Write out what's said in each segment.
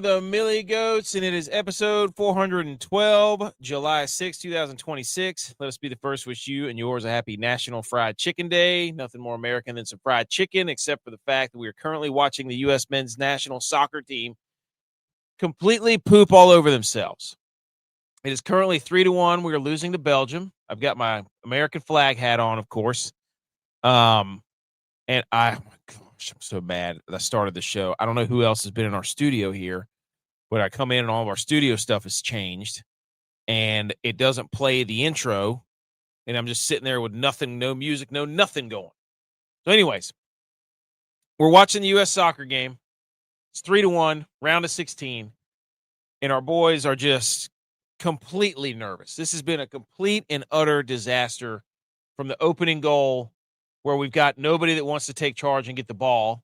are the Millie Goats, and it is episode 412, July 6, 2026. Let us be the first to wish you and yours a happy National Fried Chicken Day. Nothing more American than some fried chicken, except for the fact that we are currently watching the U.S. men's national soccer team completely poop all over themselves. It is currently 3-1. We are losing to Belgium. I've got my American flag hat on, of course. And oh my gosh, I'm so mad that I started the show. I don't know who else has been in our studio here, but I come in and all of our studio stuff has changed, and it doesn't play the intro, and I'm just sitting there with nothing, no music, no nothing going. So anyways, we're watching the U.S. soccer game. It's 3-1, round of 16, and our boys are just completely nervous. This has been a complete and utter disaster from the opening goal, where we've got nobody that wants to take charge and get the ball,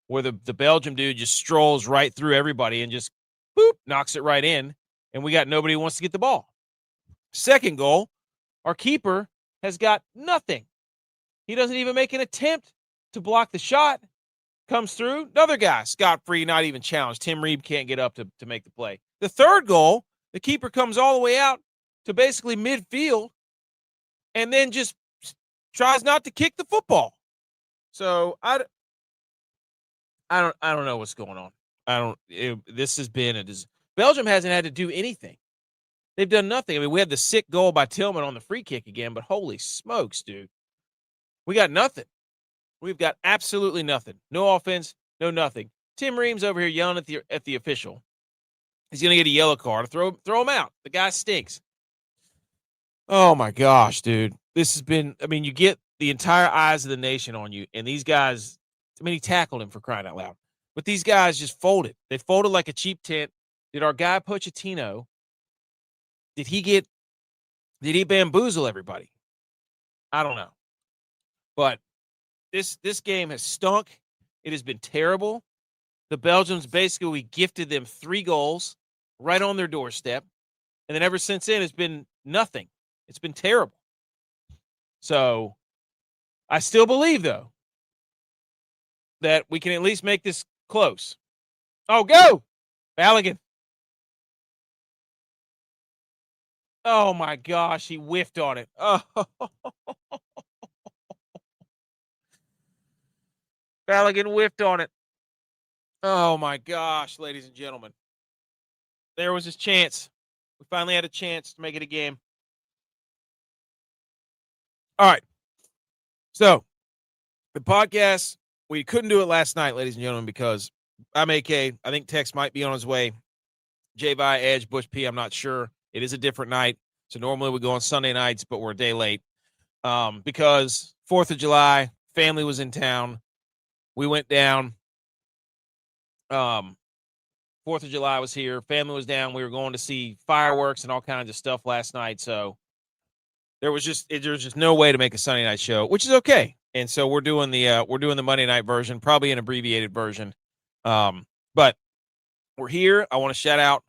where the Belgium dude just strolls right through everybody and just, boop, knocks it right in, and we got nobody who wants to get the ball. Second goal, our keeper has got nothing. He doesn't even make an attempt to block the shot. Comes through, another guy, scot-free, not even challenged. Tim Reeb can't get up to make the play. The third goal, the keeper comes all the way out to basically midfield and then just tries not to kick the football. So I don't know what's going on. This has been Belgium hasn't had to do anything. They've done nothing. I mean, we had the sick goal by Tillman on the free kick again, but holy smokes, dude. We got nothing. We've got absolutely nothing. No offense, no nothing. Tim Ream's over here yelling at the official. He's going to get a yellow card. Throw him out. The guy stinks. Oh my gosh, dude. This has been, I mean, you get the entire eyes of the nation on you, and these guys, I mean, he tackled him, for crying out loud. But these guys just folded. They folded like a cheap tent. Did our guy Pochettino, did he bamboozle everybody? I don't know. But this game has stunk. It has been terrible. The Belgians, basically, we gifted them 3 goals right on their doorstep. And then ever since then, it's been nothing. It's been terrible. So I still believe, though, that we can at least make this close. Oh, go! Balogun. Oh, my gosh, he whiffed on it. Oh. Balogun whiffed on it. Oh, my gosh, ladies and gentlemen. There was his chance. We finally had a chance to make it a game. All right. So, the podcast, we couldn't do it last night, ladies and gentlemen, because I'm AK. I think Tex might be on his way. J-Vi, Edge, Bush P, I'm not sure. It is a different night. So, normally we go on Sunday nights, but we're a day late. Because 4th of July, family was in town. We went down. 4th of July was here. Family was down. We were going to see fireworks and all kinds of stuff last night. So there was just no way to make a Sunday night show, which is okay. And so we're doing the Monday night version, probably an abbreviated version. But we're here. I want to shout out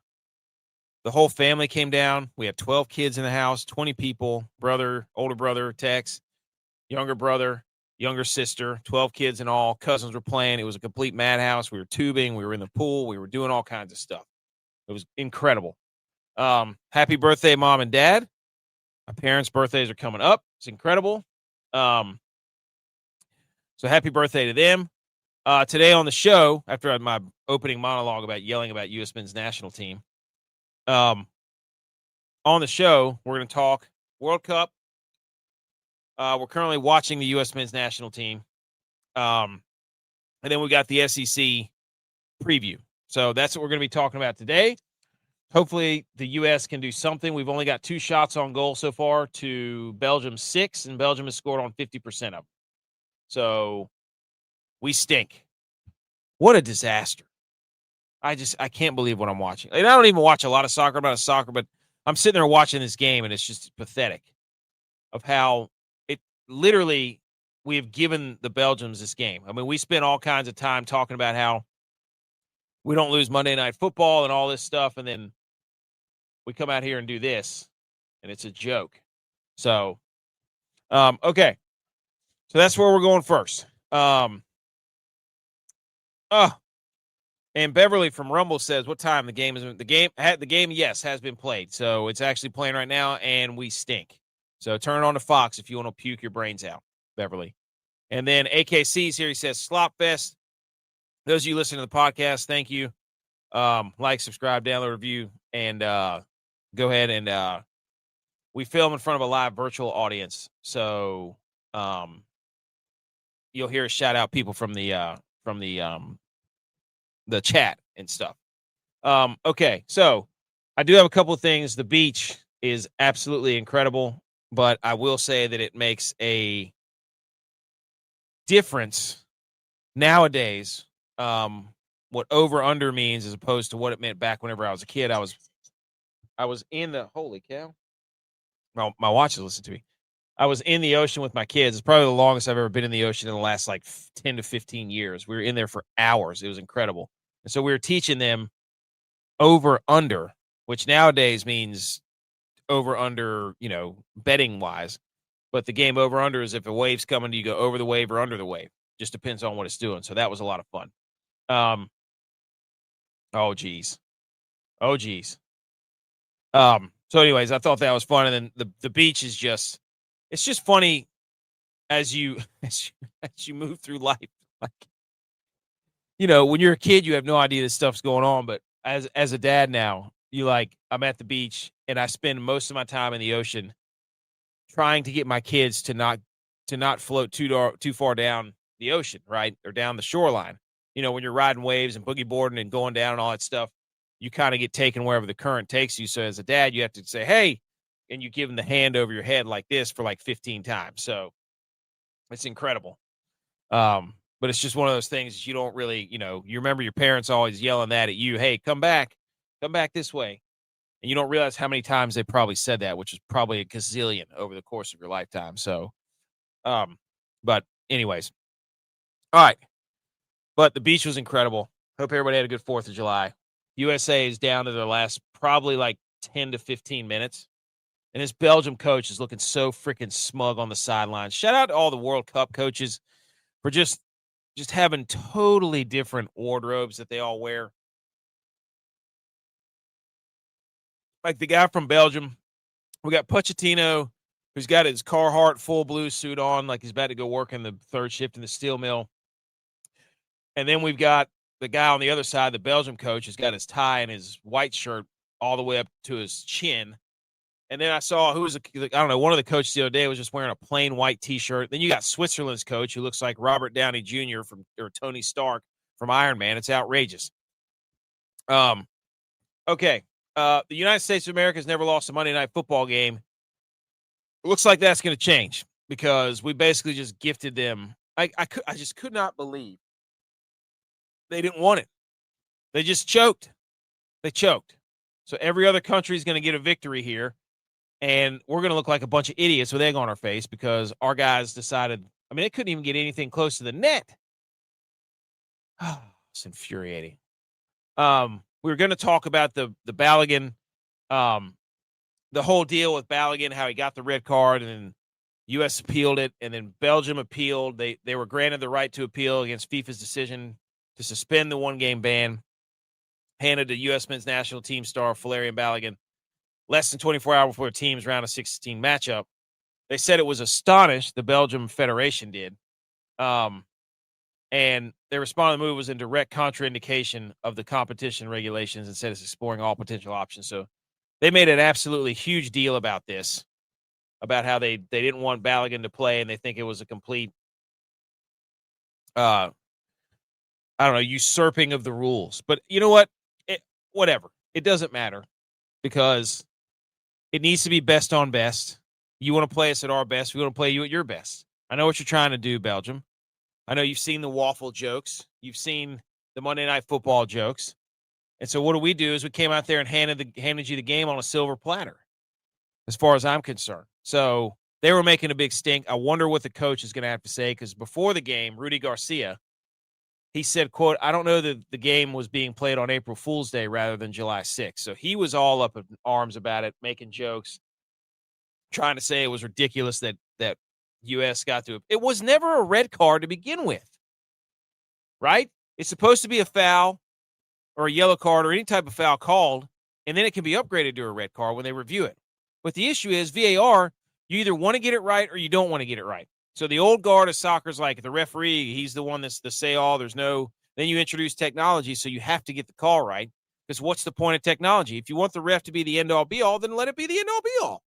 the whole family came down. We have 12 kids in the house, 20 people, older brother, Tex, younger brother, younger sister, 12 kids in all. Cousins were playing. It was a complete madhouse. We were tubing. We were in the pool. We were doing all kinds of stuff. It was incredible. Happy birthday, Mom and Dad. My parents' birthdays are coming up. It's incredible. So happy birthday to them. Today on the show, after my opening monologue about yelling about U.S. men's national team, on the show, we're going to talk World Cup. We're currently watching the U.S. men's national team. And then we got the SEC preview. So that's what we're going to be talking about today. Hopefully the U.S. can do something. We've only got 2 shots on goal so far to Belgium's 6, and Belgium has scored on 50% of them. So we stink. What a disaster. I can't believe what I'm watching. And I don't even watch a lot of soccer. I'm not a soccer, but I'm sitting there watching this game, and it's just pathetic of how literally we have given the Belgians this game. I mean, we spent all kinds of time talking about how we don't lose Monday Night Football and all this stuff, and then we come out here and do this, and it's a joke. So, okay. So that's where we're going first. And Beverly from Rumble says, "What time the game is? The game, yes, has been played. So it's actually playing right now, and we stink. So turn it on to Fox if you want to puke your brains out, Beverly." And then AKC's here. He says, "Slop Fest." Those of you listening to the podcast, thank you. Like, subscribe, download, review, and go ahead and we film in front of a live virtual audience. So you'll hear us shout out people from the chat and stuff. Okay, so I do have a couple of things. The beach is absolutely incredible, but I will say that it makes a difference nowadays. What over under means as opposed to what it meant back whenever I was a kid. I was in the holy cow. My watch is listening to me. I was in the ocean with my kids. It's probably the longest I've ever been in the ocean in the last like 10 to 15 years. We were in there for hours. It was incredible. And so we were teaching them over under, which nowadays means over under, betting wise. But the game over under is if a wave's coming, do you go over the wave or under the wave? Just depends on what it's doing. So that was a lot of fun. Oh geez. So anyways, I thought that was fun. And then the beach is it's just funny as you move through life. Like, when you're a kid, you have no idea this stuff's going on. But as a dad now, I'm at the beach and I spend most of my time in the ocean trying to get my kids to not float too far down the ocean, right? Or down the shoreline. When you're riding waves and boogie boarding and going down and all that stuff, you kind of get taken wherever the current takes you. So as a dad, you have to say, "Hey," and you give them the hand over your head like this for like 15 times. So it's incredible. But it's just one of those things that you don't really, you remember your parents always yelling that at you, "Hey, come back this way." And you don't realize how many times they probably said that, which is probably a gazillion over the course of your lifetime. So, but anyways, all right. But the beach was incredible. Hope everybody had a good 4th of July. USA is down to their last probably like 10 to 15 minutes. And this Belgium coach is looking so freaking smug on the sidelines. Shout out to all the World Cup coaches for just having totally different wardrobes that they all wear. Like the guy from Belgium, we got Pochettino, who's got his Carhartt full blue suit on, like he's about to go work in the third shift in the steel mill. And then we've got the guy on the other side, the Belgium coach, has got his tie and his white shirt all the way up to his chin. And then I saw one of the coaches the other day was just wearing a plain white T-shirt. Then you got Switzerland's coach who looks like Robert Downey Jr. or Tony Stark from Iron Man. It's outrageous. Okay. The United States of America has never lost a Monday Night Football game. It looks like that's going to change because we basically just gifted them. I just could not believe they didn't want it. They just choked. They choked. So every other country is going to get a victory here. And we're going to look like a bunch of idiots with egg on our face because our guys decided, they couldn't even get anything close to the net. It's infuriating. We were going to talk about the Balogun, the whole deal with Balogun, how he got the red card, and then U.S. appealed it, and then Belgium appealed. They were granted the right to appeal against FIFA's decision to suspend the one-game ban handed to U.S. men's national team star Valerian Balogun less than 24 hours before the team's round of 16 matchup. They said it was astonished, the Belgium Federation did. And they responded the move was in direct contraindication of the competition regulations and said it's exploring all potential options. So they made an absolutely huge deal about this, about how they didn't want Balogun to play, and they think it was a complete, usurping of the rules. But you know what? Whatever. It doesn't matter because it needs to be best on best. You want to play us at our best. We want to play you at your best. I know what you're trying to do, Belgium. I know you've seen the waffle jokes. You've seen the Monday Night Football jokes. And so what do? We came out there and handed you the game on a silver platter, as far as I'm concerned. So they were making a big stink. I wonder what the coach is going to have to say, because before the game, Rudy Garcia, he said, quote, "I don't know that the game was being played on April Fool's Day rather than July 6th. So he was all up in arms about it, making jokes, trying to say it was ridiculous that U.S. got to it. It was never a red card to begin with, right? It's supposed to be a foul. or a yellow card or any type of foul called, and then it can be upgraded to a red card when they review it. But the issue is VAR, you either want to get it right or you don't want to get it right. So the old guard of soccer is like the referee, he's the one that's the say-all. There's no – then you introduce technology, so you have to get the call right. Because what's the point of technology? If you want the ref to be the end-all, be-all, then let it be the end-all, be-all.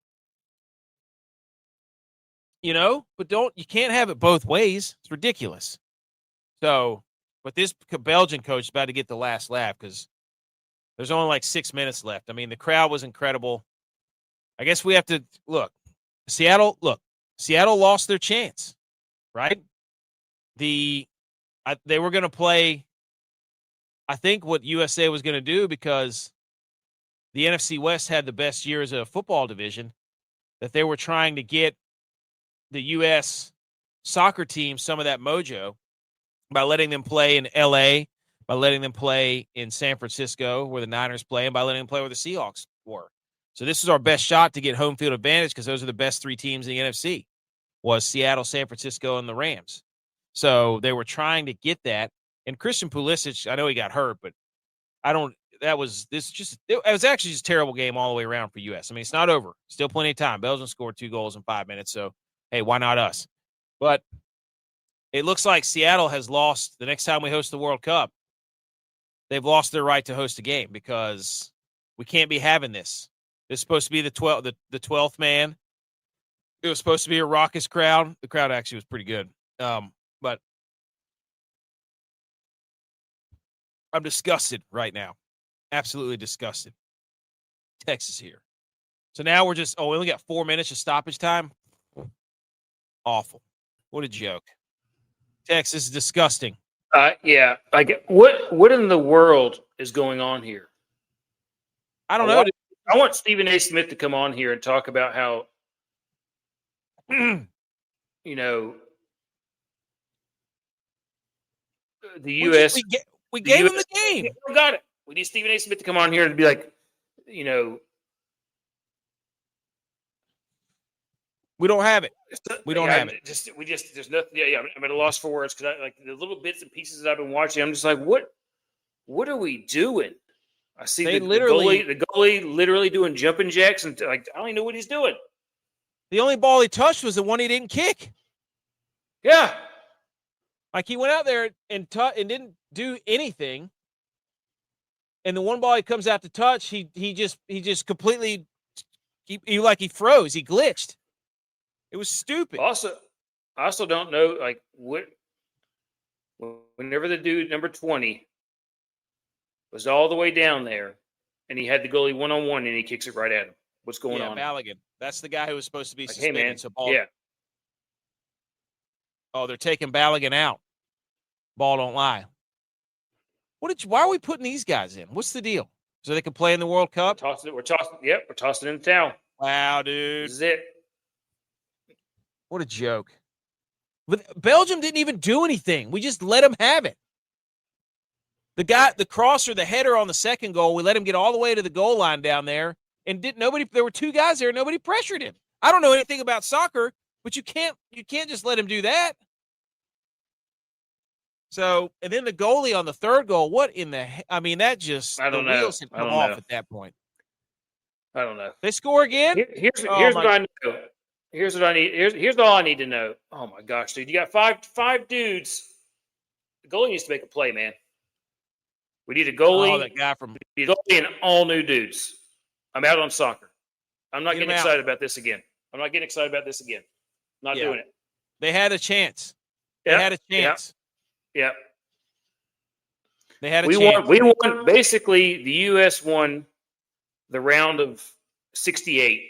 You know? But you can't have it both ways. It's ridiculous. So, but this Belgian coach is about to get the last laugh because there's only like 6 minutes left. I mean, the crowd was incredible. I guess we have to – look, Seattle lost their chance, right? They were going to play, I think, what USA was going to do because the NFC West had the best year as a football division, that they were trying to get the U.S. soccer team some of that mojo by letting them play in L.A., by letting them play in San Francisco where the Niners play, and by letting them play where the Seahawks were. So this is our best shot to get home field advantage because those are the best three teams in the NFC, was Seattle, San Francisco, and the Rams. So they were trying to get that. And Christian Pulisic, I know he got hurt, but it was actually just a terrible game all the way around for U.S. I mean, it's not over. Still plenty of time. Belgium scored 2 goals in 5 minutes. So, hey, why not us? But it looks like Seattle has lost. The next time we host the World Cup, they've lost their right to host a game because we can't be having this. This is supposed to be the 12th man. It was supposed to be a raucous crowd. The crowd actually was pretty good. But I'm disgusted right now. Absolutely disgusted. Texas here. So now we only got 4 minutes of stoppage time. Awful. What a joke. Texas is disgusting. Yeah. What in the world is going on here? I don't know. I want Stephen A. Smith to come on here and talk about how, you know, the U.S. We gave him the game. We got it. We need Stephen A. Smith to come on here and be like, you know, we don't have it. We don't have it. There's nothing. Yeah. I'm at a loss for words because I like the little bits and pieces that I've been watching. I'm just like, what are we doing? I see the goalie literally doing jumping jacks and like I don't even know what he's doing. The only ball he touched was the one he didn't kick. Yeah. Like he went out there and didn't do anything. And the one ball he comes out to touch, he just completely he froze. He glitched. It was stupid. I also don't know like whenever the dude number 20 was all the way down there and he had the goalie one-on-one and he kicks it right at him. What's going on? Balogun. That's the guy who was supposed to be suspended. Hey, man. So ball, yeah. Oh, they're taking Balogun out. Ball don't lie. Why are we putting these guys in? What's the deal? So they can play in the World Cup? We're tossing in the towel. Wow, dude. This is it. What a joke. But Belgium didn't even do anything. We just let them have it. The crosser, the header on the second goal, we let him get all the way to the goal line down there. And there were 2 guys there, and nobody pressured him. I don't know anything about soccer, but you can't just let him do that. So, and then the goalie on the third goal, what in the I mean, that just I don't know. Wheels had come off at that point. I don't know. They score again? Here's what I know. Here's what I need. Here's all I need to know. Oh my gosh, dude. You got five dudes. The goalie needs to make a play, man. We need a goalie. Oh, that guy from we need a goalie and all new dudes. I'm out on soccer. I'm not getting excited about this again. I'm not doing it. They had a chance. They had a chance. Yeah. They had a chance. We won. Basically, the U.S. won the round of 68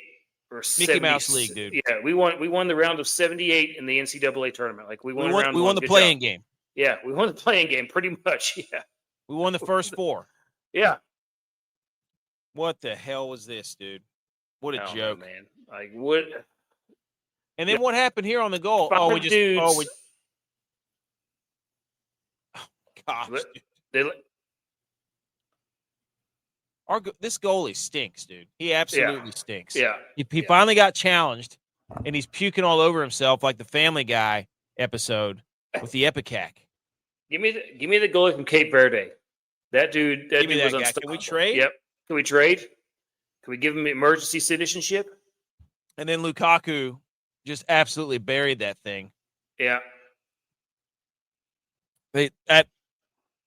or 70. Mickey Mouse League, dude. Yeah, we won the round of 78 in the NCAA tournament. Like we won the playing game. Yeah, we won the playing game pretty much. Yeah. We won the first 4. Yeah. What the hell was this, dude? What a joke, man! Like what? And then what happened here on the goal? Oh, gosh, this goalie stinks, dude. He absolutely stinks. Yeah, he finally got challenged, and he's puking all over himself like the Family Guy episode with the Epicac. Give me the goalie from Cape Verde. That dude was unstoppable. Can we trade? Yep. Can we trade? Can we give him emergency citizenship? And then Lukaku just absolutely buried that thing. Yeah.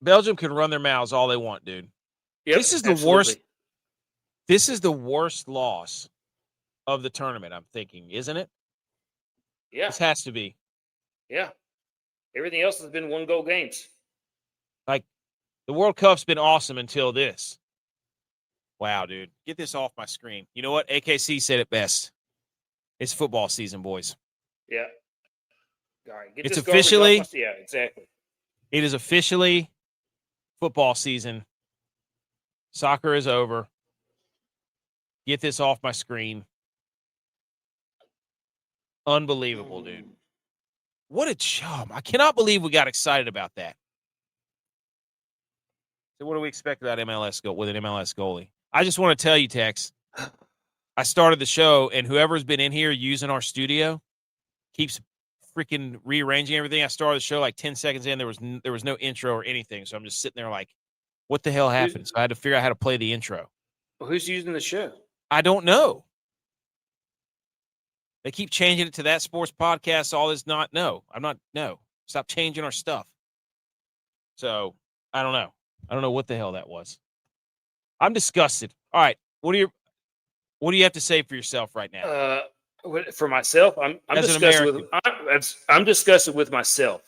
Belgium can run their mouths all they want, dude. Yep, this is the worst. This is the worst loss of the tournament, I'm thinking, isn't it? Yeah. This has to be. Yeah. Everything else has been 1-goal games. Like, the World Cup's been awesome until this. Wow, dude. Get this off my screen. You know what? AKC said it best. It's football season, boys. Yeah. All right. It's officially. Yeah, exactly. It is officially football season. Soccer is over. Get this off my screen. Unbelievable, dude. What a chum. I cannot believe we got excited about that. So what do we expect about MLS with an MLS goalie? I just want to tell you, Tex, I started the show, and whoever's been in here using our studio keeps freaking rearranging everything. I started the show like 10 seconds in. There was no intro or anything, so I'm just sitting there like, what the hell happened? So I had to figure out how to play the intro. Well, who's using the show? I don't know. They keep changing it to that sports podcast. All is not. No, I'm not. No, stop changing our stuff. So I don't know. I don't know what the hell that was. I'm disgusted. All right, what do you have to say for yourself right now? For myself, I'm disgusted with myself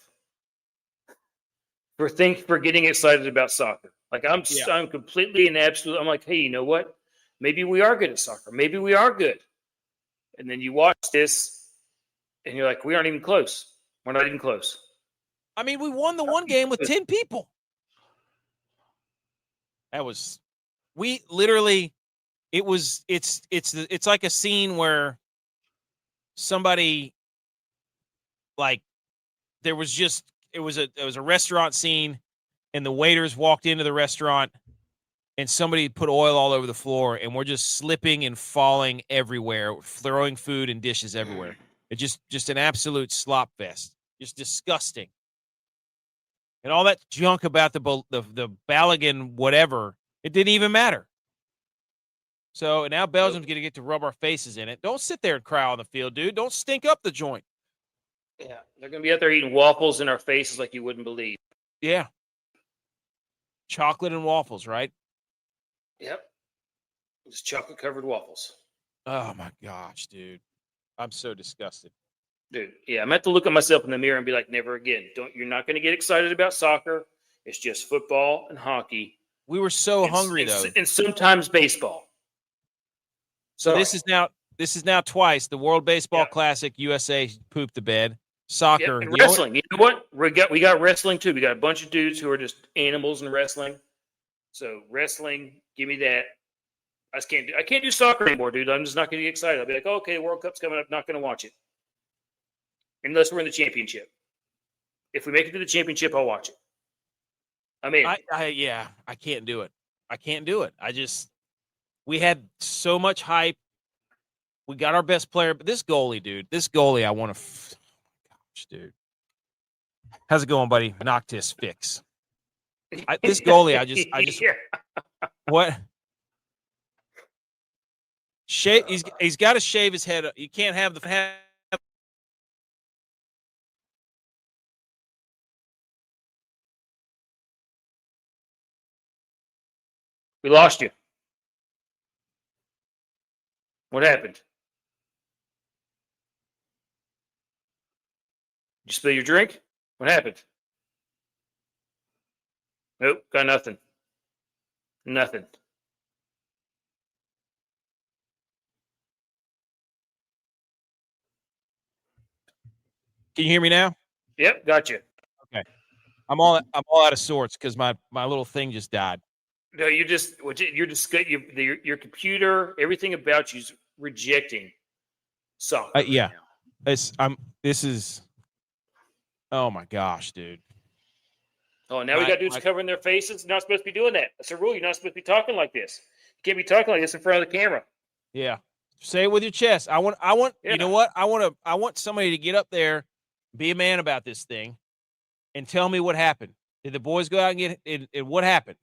for getting excited about soccer. Like I'm completely and absolutely. I'm like, hey, you know what? Maybe we are good at soccer. Maybe we are good. And then you watch this, and you're like, we aren't even close. We're not even close. I mean, we won the one game with 10 people. It's like a scene where somebody, like, it was a restaurant scene, and the waiters walked into the restaurant, and somebody put oil all over the floor, and we're just slipping and falling everywhere, throwing food and dishes everywhere. It's just an absolute slop fest. Just disgusting. And all that junk about the Balogun whatever, it didn't even matter. So now Belgium's going to get to rub our faces in it. Don't sit there and cry on the field, dude. Don't stink up the joint. Yeah, they're going to be out there eating waffles in our faces like you wouldn't believe. Yeah. Chocolate and waffles, right? Yep. Just chocolate-covered waffles. Oh, my gosh, dude. I'm so disgusted. Dude, yeah, I'm going to have to look at myself in the mirror and be like, never again. You're not going to get excited about soccer. It's just football and hockey. We were so hungry, though. And sometimes baseball. So this is now twice. The World Baseball Classic, USA pooped the bed. Soccer. And wrestling. You know what? We got wrestling, too. We got a bunch of dudes who are just animals in wrestling. So wrestling, give me that. I can't do soccer anymore, dude. I'm just not going to get excited. I'll be like, okay, the World Cup's coming up. Not going to watch it. Unless we're in the championship. If we make it to the championship, I'll watch it. I mean, I can't do it. I can't do it. We had so much hype. We got our best player, but this goalie, I want to. Gosh, dude. How's it going, buddy? Noctis fix. This goalie, I just what? Shave. He's got to shave his head. You can't have the. We lost you. What happened? Did you spill your drink? What happened? Nope, got nothing. Nothing. Can you hear me now? Yep, got you. Okay. I'm all out of sorts because my little thing just died. No, your computer, everything about you's rejecting soccer. Yeah. This is. Oh my gosh, dude. Oh, now we got dudes covering their faces. You're not supposed to be doing that. That's a rule. You're not supposed to be talking like this. You can't be talking like this in front of the camera. Yeah. Say it with your chest. I want. You know what? I want somebody to get up there, be a man about this thing, and tell me what happened. Did the boys go out and get? And what happened?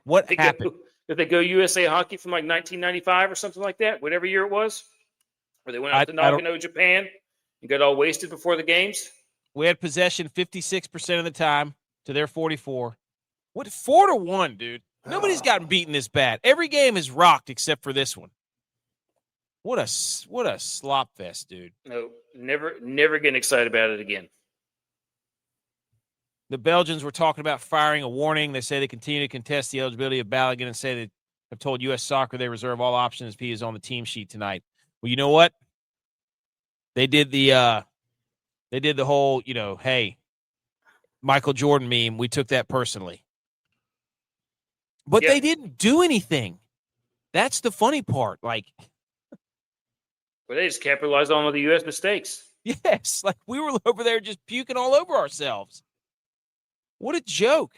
What happened? Did they go USA Hockey from like 1995 or something like that? Whatever year it was, where they went out to Nagano, Japan, and got all wasted before the games. We had possession 56% of the time to their 44. What 4-1, dude? Nobody's gotten beaten this bad. Every game is rocked except for this one. What a slop fest, dude. No, never getting excited about it again. The Belgians were talking about firing a warning. They say they continue to contest the eligibility of Balogun and say they have told U.S. Soccer they reserve all options if he is on the team sheet tonight. Well, you know what? They did the whole, hey, Michael Jordan meme. We took that personally. But they didn't do anything. That's the funny part. Like, well, they just capitalized on all the U.S. mistakes. Yes, like we were over there just puking all over ourselves. What a joke.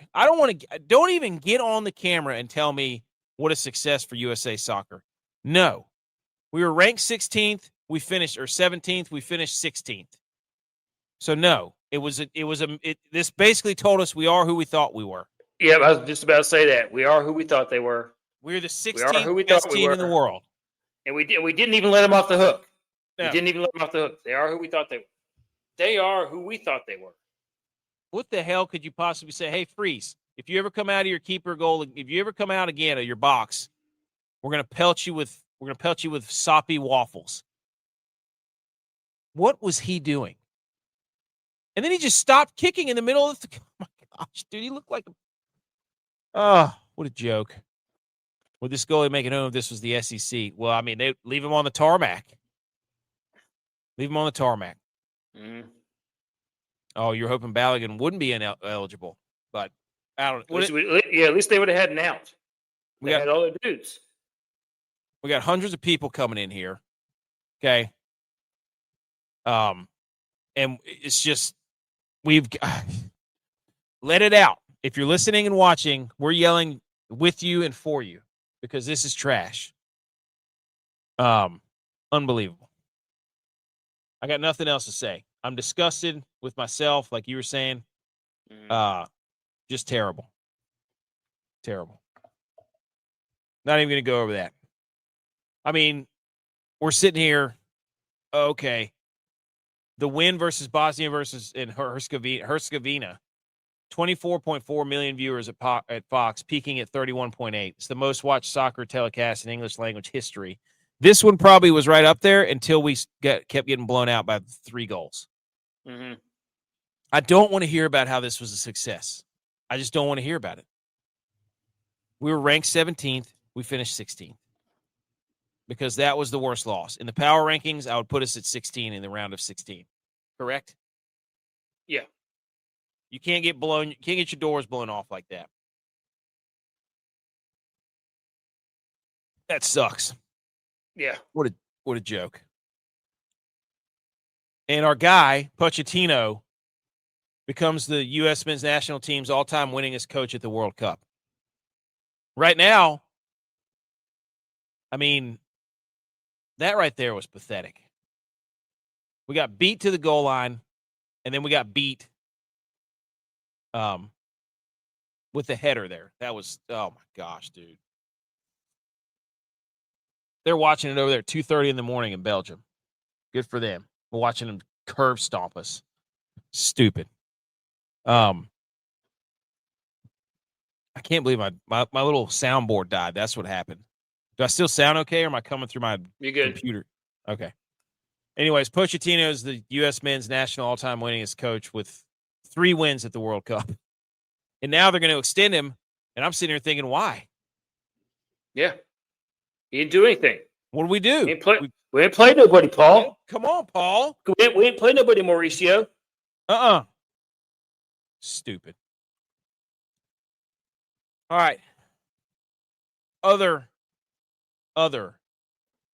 Don't even get on the camera and tell me what a success for USA Soccer. No. We were ranked 16th, we finished, or 17th, we finished 16th. So no, this basically told us we are who we thought we were. Yeah, I was just about to say that. We are who we thought they were. We're the 16th best team in the world. And we didn't even let them off the hook. No. We didn't even let them off the hook. They are who we thought they were. They are who we thought they were. What the hell could you possibly say? Hey, freeze. If you ever come out of your keeper goal, if you ever come out again of your box, we're gonna pelt you with soppy waffles. What was he doing? And then he just stopped kicking in the middle of the. Oh my gosh, dude, he looked like what a joke. Would this goalie make it home if this was the SEC? Well, I mean, they leave him on the tarmac. Leave him on the tarmac. Mm. Oh, you're hoping Balogun wouldn't be eligible, but I don't know. At least they would have had an out. They had all their dudes. We got hundreds of people coming in here. Okay. And it's just we've let it out. If you're listening and watching, we're yelling with you and for you because this is trash. Unbelievable. I got nothing else to say. I'm disgusted with myself, like you were saying. Just terrible. Terrible. Not even going to go over that. I mean, we're sitting here. Okay. The win versus Bosnia versus in Herzegovina. 24.4 million viewers at Fox, peaking at 31.8. It's the most watched soccer telecast in English language history. This one probably was right up there until we kept getting blown out by 3 goals. Mm-hmm. I don't want to hear about how this was a success. I just don't want to hear about it. We were ranked 17th. We finished 16th because that was the worst loss. In the power rankings, I would put us at 16 in the round of 16. Correct? Yeah. You can't get blown. You can't get your doors blown off like that. That sucks. Yeah. What a joke. And our guy, Pochettino, becomes the U.S. men's national team's all-time winningest coach at the World Cup. Right now, I mean, that right there was pathetic. We got beat to the goal line, and then we got beat with the header there. That was, oh my gosh, dude. They're watching it over there at 2:30 in the morning in Belgium. Good for them. We're watching them curve stomp us. Stupid. I can't believe my little soundboard died. That's what happened. Do I still sound okay, or am I coming through my computer? Okay. Anyways, Pochettino is the U.S. men's national all-time winningest coach with 3 wins at the World Cup. And now they're going to extend him, and I'm sitting here thinking, why? Yeah. He didn't do anything. What do we do? We ain't played nobody, Paul. Come on, Paul. We ain't played nobody, Mauricio. Stupid. All right. Other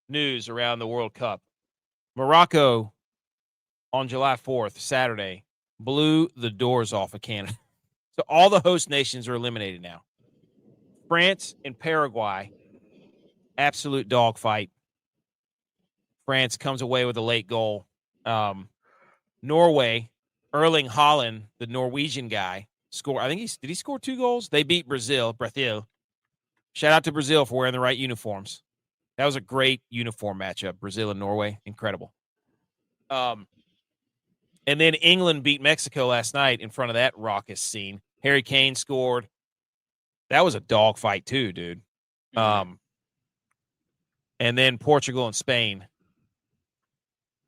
news around the World Cup. Morocco on July 4th, Saturday, blew the doors off of Canada. So all the host nations are eliminated now. France and Paraguay, absolute dogfight. France comes away with a late goal. Norway, Erling Haaland, the Norwegian guy, scored. I think did he score 2 goals? They beat Brazil. Shout out to Brazil for wearing the right uniforms. That was a great uniform matchup. Brazil and Norway, incredible. And then England beat Mexico last night in front of that raucous scene. Harry Kane scored. That was a dogfight too, dude. And then Portugal and Spain.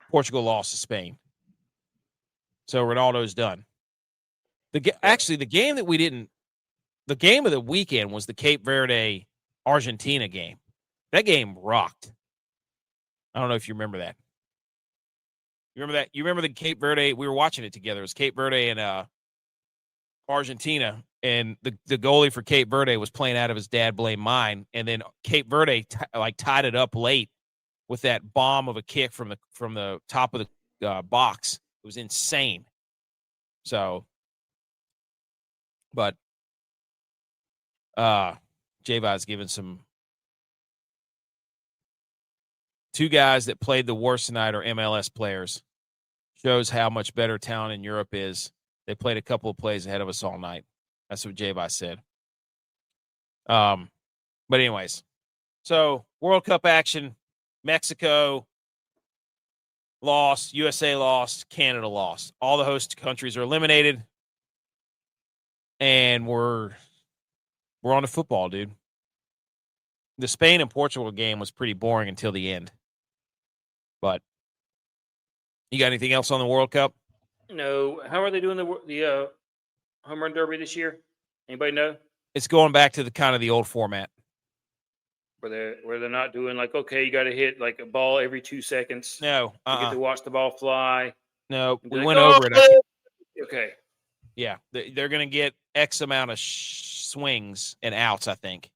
Portugal lost to Spain. So Ronaldo's done. The game of the weekend was the Cape Verde Argentina game. That game rocked. I don't know if you remember that. You remember that? You remember the Cape Verde? We were watching it together. It was Cape Verde and Argentina, and the goalie for Cape Verde was playing out of his dad blame mine, and then Cape Verde tied it up late with that bomb of a kick from the top of the box. It was insane. So, but J.V.'s given some. Two guys that played the worst tonight are MLS players. Shows how much better talent in Europe is. They played a couple of plays ahead of us all night. That's what J.V. said. But anyways, so World Cup action. Mexico lost. USA lost. Canada lost. All the host countries are eliminated. And we're on to football, dude. The Spain and Portugal game was pretty boring until the end. But you got anything else on the World Cup? No. How are they doing the home run derby this year? Anybody know? It's going back to the old format. Where they're not doing like, okay, you got to hit like a ball every 2 seconds. No. You get to watch the ball fly. No, we went over it. Okay. Yeah, they're going to get X amount of swings and outs, I think.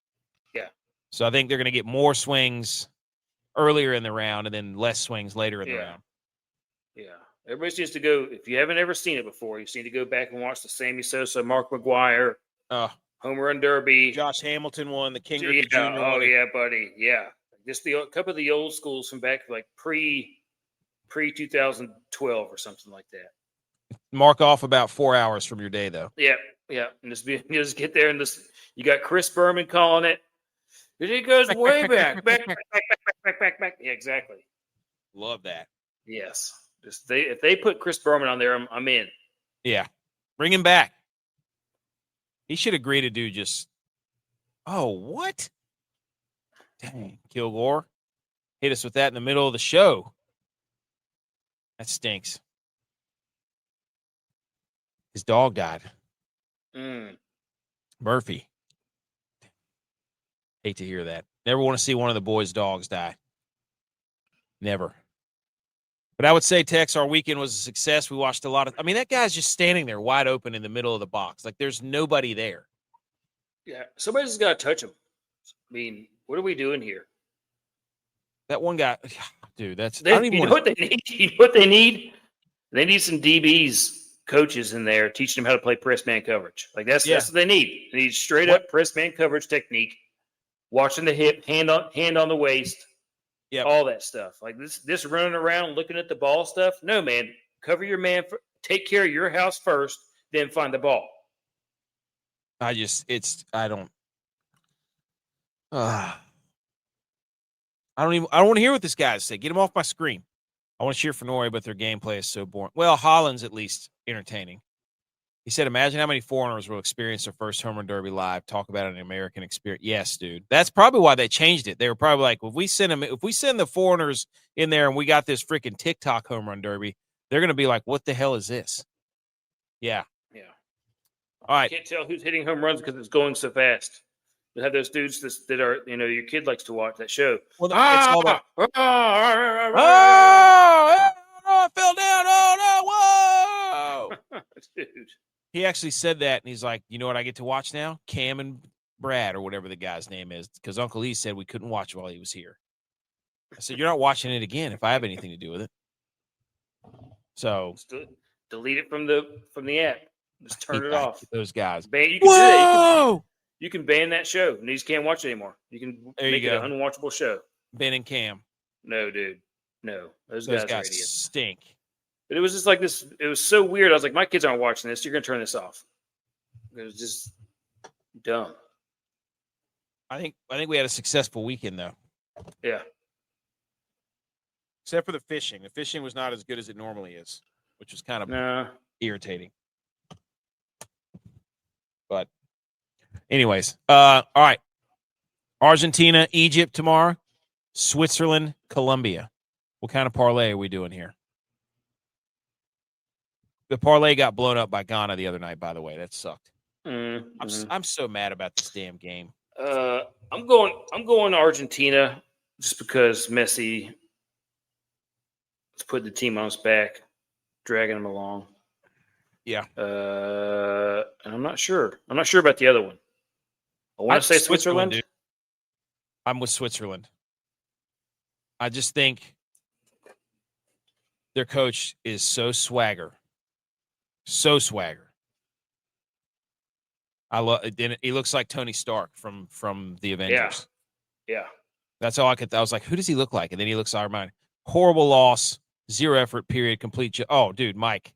Yeah. So I think they're going to get more swings earlier in the round and then less swings later in the round. Yeah. Everybody needs to go. If you haven't ever seen it before, you need to go back and watch the Sammy Sosa, Mark McGuire, home run derby. Josh Hamilton won, the King Griffey Jr. Oh, yeah, buddy. Yeah. Just a couple of the old schools from back like pre 2012 or something like that. Mark off about 4 hours from your day, though. Yeah. And just get there and you got Chris Berman calling it. It goes way back. Back. Yeah, exactly. Love that. Yes. If they put Chris Berman on there, I'm in. Yeah. Bring him back. He should agree to do just. Oh, what? Dang. Kilgore hit us with that in the middle of the show. That stinks. His dog died. Murphy. Hate to hear that. Never want to see one of the boys' dogs die. Never. But I would say, Tex, our weekend was a success. We watched a lot of. I mean, that guy's just standing there wide open in the middle of the box. Like, there's nobody there. Yeah. Somebody's just got to touch him. I mean, what are we doing here? That one guy, dude, that's. You know what they need? You know what they need? They need some DBs, coaches in there, teaching them how to play press man coverage. Like, that's what they need. They need straight up press man coverage technique. Watching the hip, hand on the waist, all that stuff. Like this running around looking at the ball stuff. No, man, cover your man. Take care of your house first, then find the ball. I don't want to hear what this guy has to say. Get him off my screen. I want to cheer for Norway, but their gameplay is so boring. Well, Holland's at least entertaining. He said, imagine how many foreigners will experience their first home run derby live. Talk about an American experience. Yes, dude. That's probably why they changed it. They were probably like, if we send the foreigners in there and we got this freaking TikTok home run derby, they're going to be like, what the hell is this? Yeah. Yeah. All right. You can't tell who's hitting home runs because it's going so fast. You have those dudes that are, your kid likes to watch that show. Well, it's all that. I fell down. Oh, no. Whoa. Dude. He actually said that, and he's like, you know what I get to watch now? Cam and Brad, or whatever the guy's name is, because Uncle E said we couldn't watch while he was here. I said, you're not watching it again if I have anything to do with it. So delete it from the app. Just turn it off. Those guys. You can do that. You can ban that show, and you just can't watch it anymore. You can make it an unwatchable show. Ben and Cam. No, dude. No. Those guys are idiots. Stink. But it was just like this. It was so weird. I was like, my kids aren't watching this. You're going to turn this off. It was just dumb. I think we had a successful weekend though. Yeah. Except for the fishing. The fishing was not as good as it normally is, which was kind of irritating. But anyways, all right. Argentina, Egypt tomorrow, Switzerland, Colombia. What kind of parlay are we doing here? The parlay got blown up by Ghana the other night, by the way. That sucked. I'm so mad about this damn game. I'm going to Argentina just because Messi is putting the team on his back, dragging them along. Yeah. And I'm not sure. I'm not sure about the other one. I want to say Switzerland. Dude. I'm with Switzerland. I just think their coach is so swagger. So swagger. I love it. He looks like Tony Stark from the Avengers. Yeah. That's all I could. I was like, who does he look like? And then he looks like mine. Horrible loss, 0 effort, period, complete. Oh, dude, Mike.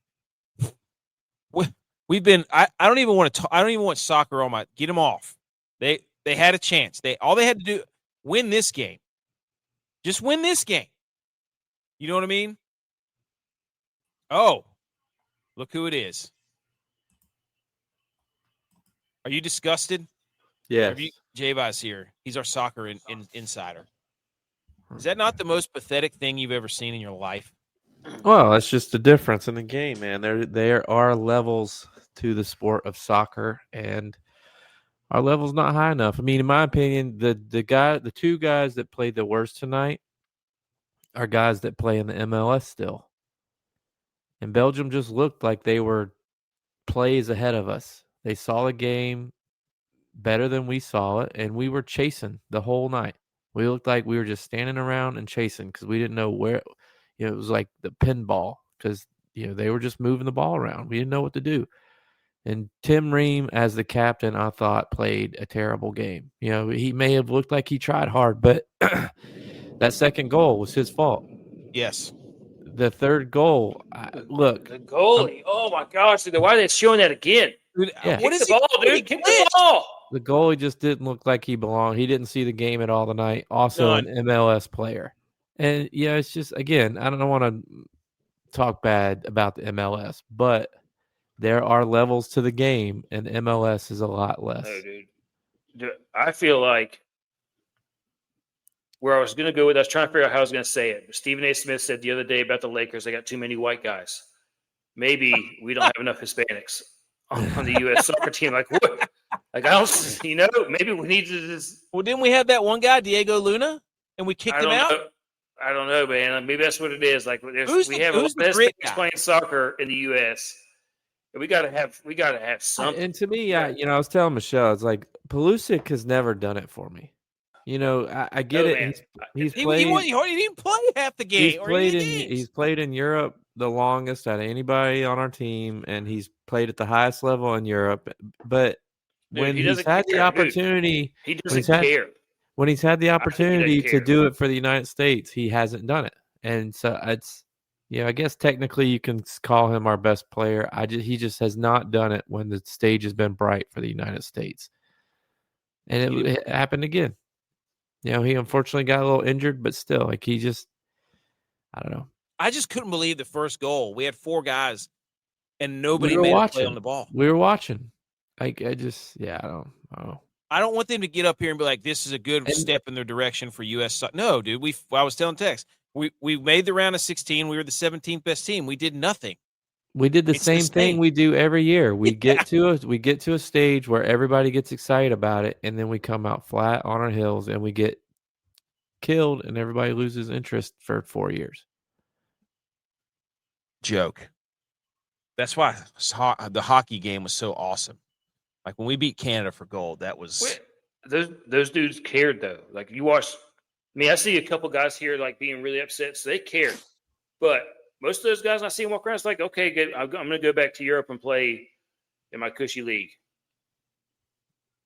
We've been. I don't even want to talk. I don't even want soccer on my. Get them off. They had a chance. All they had to do win this game. Just win this game. You know what I mean? Oh, look who it is. Are you disgusted? Yeah. G.U.Y.S here. He's our soccer insider. Is that not the most pathetic thing you've ever seen in your life? Well, that's just the difference in the game, man. There are levels to the sport of soccer, and our level's not high enough. I mean, in my opinion, the two guys that played the worst tonight are guys that play in the MLS still. And Belgium just looked like they were plays ahead of us. They saw the game better than we saw it, and we were chasing the whole night. We looked like we were just standing around and chasing because we didn't know where. It was like the pinball because they were just moving the ball around. We didn't know what to do. And Tim Ream, as the captain, I thought played a terrible game. He may have looked like he tried hard, but that second goal was his fault. Yes. The third goal, look. The goalie. Oh, my gosh. Why are they showing that again? Dude, yeah. What is the ball, dude? Kick the ball. The goalie just didn't look like he belonged. He didn't see the game at all tonight. Also, an MLS player. And, it's just, again, I don't want to talk bad about the MLS, but there are levels to the game, and MLS is a lot less. No, dude. I feel like where I was going to go with, I was trying to figure out how I was going to say it. But Stephen A. Smith said the other day about the Lakers, they got too many white guys. Maybe we don't have enough Hispanics on the U.S. soccer team. Like, what? Like, I don't, maybe we need to just. Well, didn't we have that one guy, Diego Luna, and we kicked him out? I don't know, man. Maybe that's what it is. Like, we have all the Hispanics playing soccer in the U.S. And we gotta have something. And to me, I was telling Michelle, it's like Pulisic has never done it for me. I get it. He's played. He didn't play half the game. He's played in Europe the longest out of anybody on our team, and he's played at the highest level in Europe. But when he's had the opportunity, he doesn't care. When he's had the opportunity to do it for the United States, he hasn't done it. And so it's, I guess technically you can call him our best player. He just has not done it when the stage has been bright for the United States. And it happened again. He unfortunately got a little injured, but still, like I don't know. I just couldn't believe the first goal. We had 4 guys, and nobody made a play on the ball. We were watching. I don't know. I don't want them to get up here and be like, this is a good step in their direction for U.S. No, dude. I was telling Tex, we made the round of 16. We were the 17th best team. We did nothing. We did the same thing we do every year. We get to a stage where everybody gets excited about it, and then we come out flat on our heels and we get killed, and everybody loses interest for 4 years. Joke. That's why the hockey game was so awesome. Like when we beat Canada for gold, that was those dudes cared though. Like you watch. I mean, I see a couple guys here like being really upset, so they cared. But most of those guys I see them walk around, it's like, okay, good. I'm going to go back to Europe and play in my cushy league.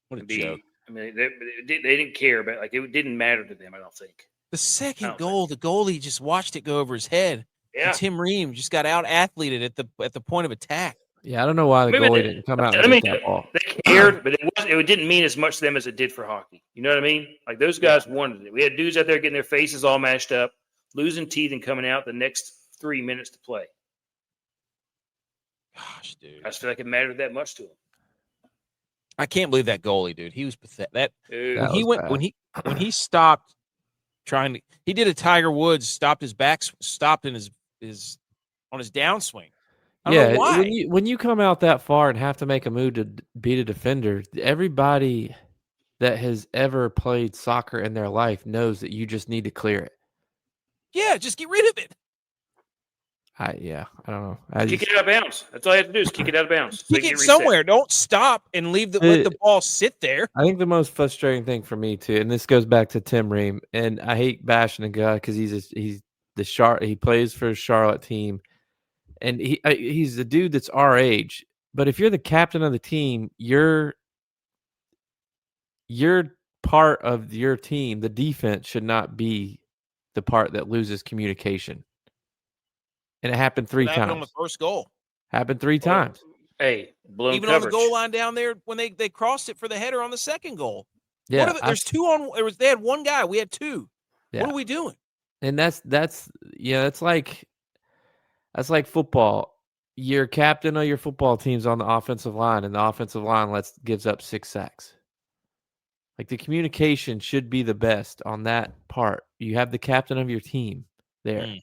What a joke! I mean, they didn't care, but like it didn't matter to them. I don't think. The second goal, the goalie just watched it go over his head. Yeah. And Tim Ream just got out athleted at the point of attack. Yeah, I don't know why the goalie didn't come out and get that ball. They cared, but it didn't mean as much to them as it did for hockey. You know what I mean? Like those guys wanted it. We had dudes out there getting their faces all mashed up, losing teeth and coming out the next 3 minutes to play. Gosh, dude. I just feel like it mattered that much to him. I can't believe that goalie, dude. He was pathetic. When he stopped trying to, he did a Tiger Woods, stopped his in his on his downswing. I don't know why. When you come out that far and have to make a move to beat a defender, everybody that has ever played soccer in their life knows that you just need to clear it. Yeah, just get rid of it. I don't know. Kick it out of bounds. That's all you have to do is kick it out of bounds. Kick it somewhere. Don't stop and let the ball sit there. I think the most frustrating thing for me too, and this goes back to Tim Ream, and I hate bashing the guy because he plays for a Charlotte team, and he's the dude that's our age. But if you're the captain of the team, you're part of your team. The defense should not be the part that loses communication. And it happened 3 times. On the first goal. Happened 3 times. Hey, even coverage. On the goal line down there when they crossed it for the header on the second goal. Yeah, there's 2 on. They had 1 guy. We had 2. Yeah. What are we doing? And that's like football. Your captain of your football team's on the offensive line, and the offensive line gives up 6 sacks. Like the communication should be the best on that part. You have the captain of your team there.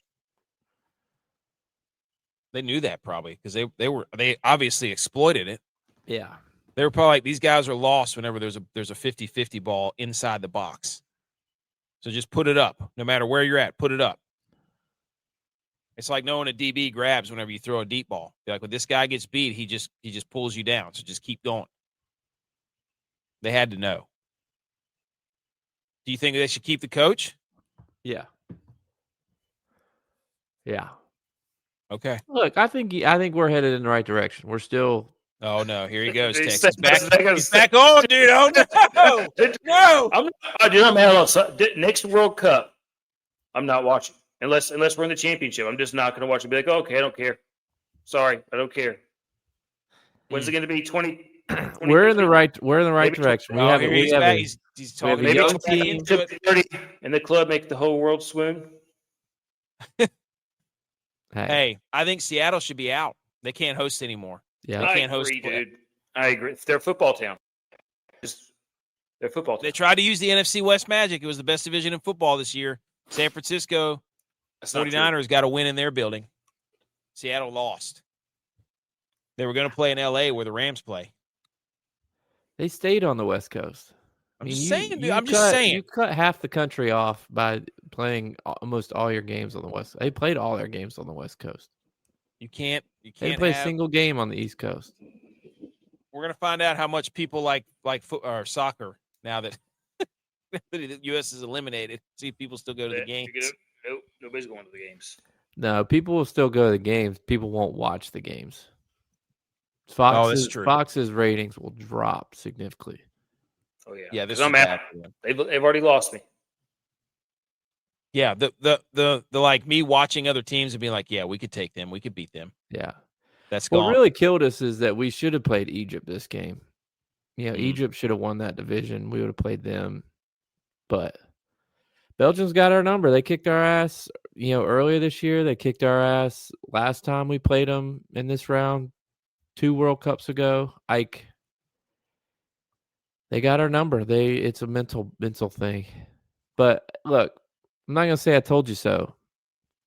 They knew that probably because they obviously exploited it. Yeah. They were probably like, these guys are lost whenever there's a 50-50 ball inside the box. So just put it up. No matter where you're at, put it up. It's like knowing a DB grabs whenever you throw a deep ball. You're like, when this guy gets beat, he just pulls you down. So just keep going. They had to know. Do you think they should keep the coach? Yeah. Yeah. Okay. Look, I think we're headed in the right direction. We're still. Oh no! Here he goes. Texas back. He's back on, dude. Oh no! No. I'm mad. Next World Cup, I'm not watching unless we're in the championship. I'm just not going to watch it. Be like, oh, okay, I don't care. Sorry, I don't care. When's it going to be? 20. We're in the right direction. We have he's talking. We have a young team. 30, and the club make the whole world swoon. Hey, I think Seattle should be out. They can't host anymore. Yeah, they can't host, dude. I agree. They're a football town. They're football town. They tried to use the NFC West magic. It was the best division in football this year. San Francisco 49ers got a win in their building. Seattle lost. They were going to play in L.A. where the Rams play. They stayed on the West Coast. I'm just saying. You cut half the country off by playing almost all your games on the West. They played all their games on the West Coast. You can't they play a single game on the East Coast. We're gonna find out how much people like soccer now that the U.S. is eliminated. See if people still go to the games. Nope, nobody's going to the games. No, people will still go to the games. People won't watch the games. Fox's ratings will drop significantly. Oh yeah, yeah. This I'm mad. They've already lost me. Yeah, the like me watching other teams and being like, yeah, we could take them, we could beat them. Yeah, that's gone. What really killed us is that we should have played Egypt this game. Egypt should have won that division. We would have played them, but Belgium's got our number. They kicked our ass. Earlier this year, they kicked our ass. Last time we played them in this round, 2 World Cups ago, they got our number. It's a mental thing. But look, I'm not gonna say I told you so,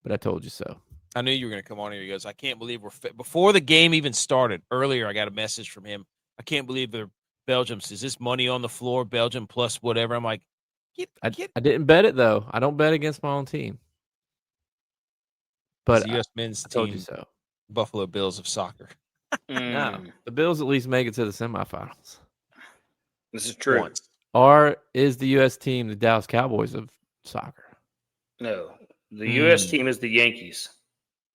but I told you so. I knew you were gonna come on here. He goes, I can't believe before the game even started. Earlier, I got a message from him. I can't believe they're Belgium. Is this money on the floor? Belgium plus whatever. I'm like, I didn't bet it though. I don't bet against my own team. But the U.S. men's team, told you so. Buffalo Bills of soccer. No, the Bills at least make it to the semifinals. This is true. Or is the U.S. team the Dallas Cowboys of soccer? No, the U.S. team is the Yankees,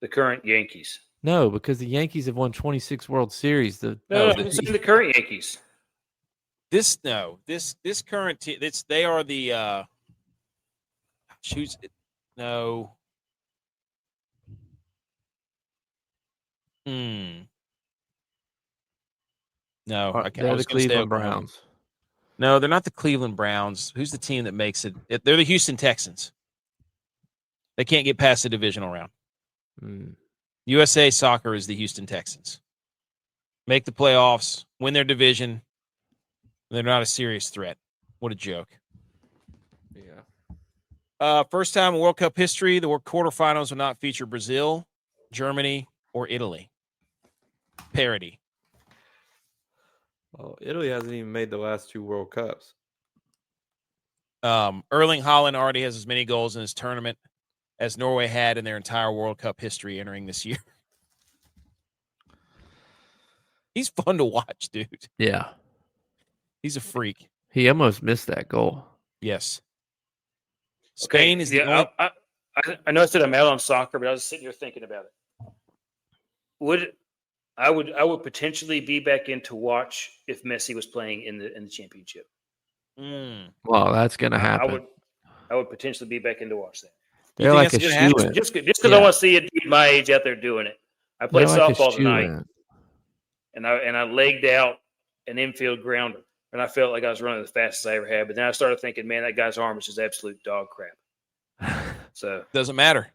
the current Yankees. No, because the Yankees have won 26 World Series. The current Yankees. This current team. They are the. No. No, They're the Cleveland Browns. No, they're not the Cleveland Browns. Who's the team that makes it? They're the Houston Texans. They can't get past the divisional round. USA Soccer is the Houston Texans. Make the playoffs, win their division. They're not a serious threat. What a joke. Yeah. First time in World Cup history, the quarterfinals will not feature Brazil, Germany, or Italy. Parody. Well, Italy hasn't even made the last 2 World Cups. Erling Haaland already has as many goals in his tournament as Norway had in their entire World Cup history entering this year. He's fun to watch, dude. Yeah. He's a freak. He almost missed that goal. Yes. Spain is the only... I know I said I'm out on soccer, but I was sitting here thinking about it. I would potentially be back in to watch if Messi was playing in the championship. Well, that's gonna happen. I would potentially be back in to watch that. They're like a shoe-in. Just because I want to see a dude my age out there doing it. I played softball tonight, and I legged out an infield grounder, and I felt like I was running the fastest I ever had. But then I started thinking, man, that guy's arm is just absolute dog crap. So doesn't matter.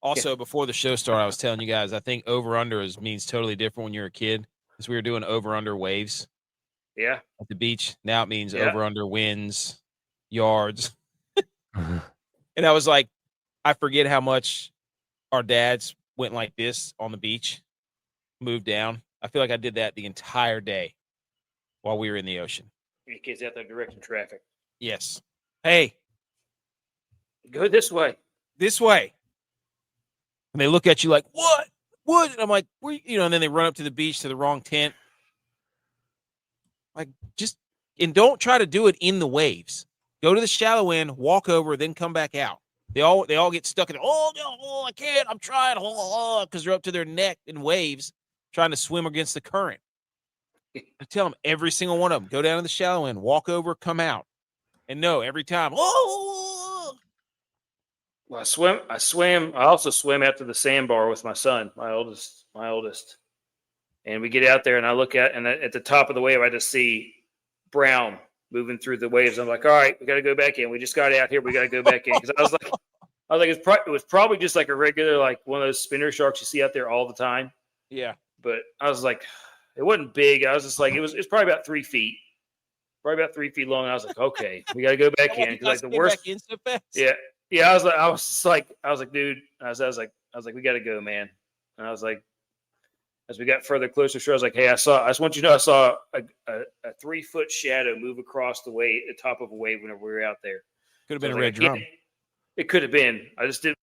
Also, before the show started, I was telling you guys, I think over-under means totally different when you're a kid, because we were doing over-under waves. Yeah. At the beach. Now it means over-under wins, yards. And I was like, I forget how much our dads went like this on the beach, moved down. I feel like I did that the entire day while we were in the ocean. Your kids out there directing traffic. Yes. Hey. Go this way. This way. And they look at you like, what? What? And I'm like, and then they run up to the beach to the wrong tent. Like, and don't try to do it in the waves. Go to the shallow end, walk over, then come back out. They all get stuck in, I can't, I'm trying, because they're up to their neck in waves trying to swim against the current. I tell them, every single one of them, go down to the shallow end, walk over, come out. And no, every time, Well, I swim. I also swim out to the sandbar with my son, my oldest. And we get out there, and I look at the top of the wave, I just see brown moving through the waves. I'm like, all right, we got to go back in. We just got out here. We got to go back in. Because I was like, it was probably just like a regular, like one of those spinner sharks you see out there all the time. Yeah. But I was like, it wasn't big. I was just like, it was probably about 3 feet. Probably about 3 feet long. And I was like, okay, we got to go back in. Because like the worst. So fast. Yeah. Yeah. I was like, dude, I was like, we got to go, man. And I was like, as we got further closer, I was like, hey, I just want you to know I saw a 3-foot shadow move across the top of a wave whenever we were out there. Could have been a red drum. It could have been. I just didn't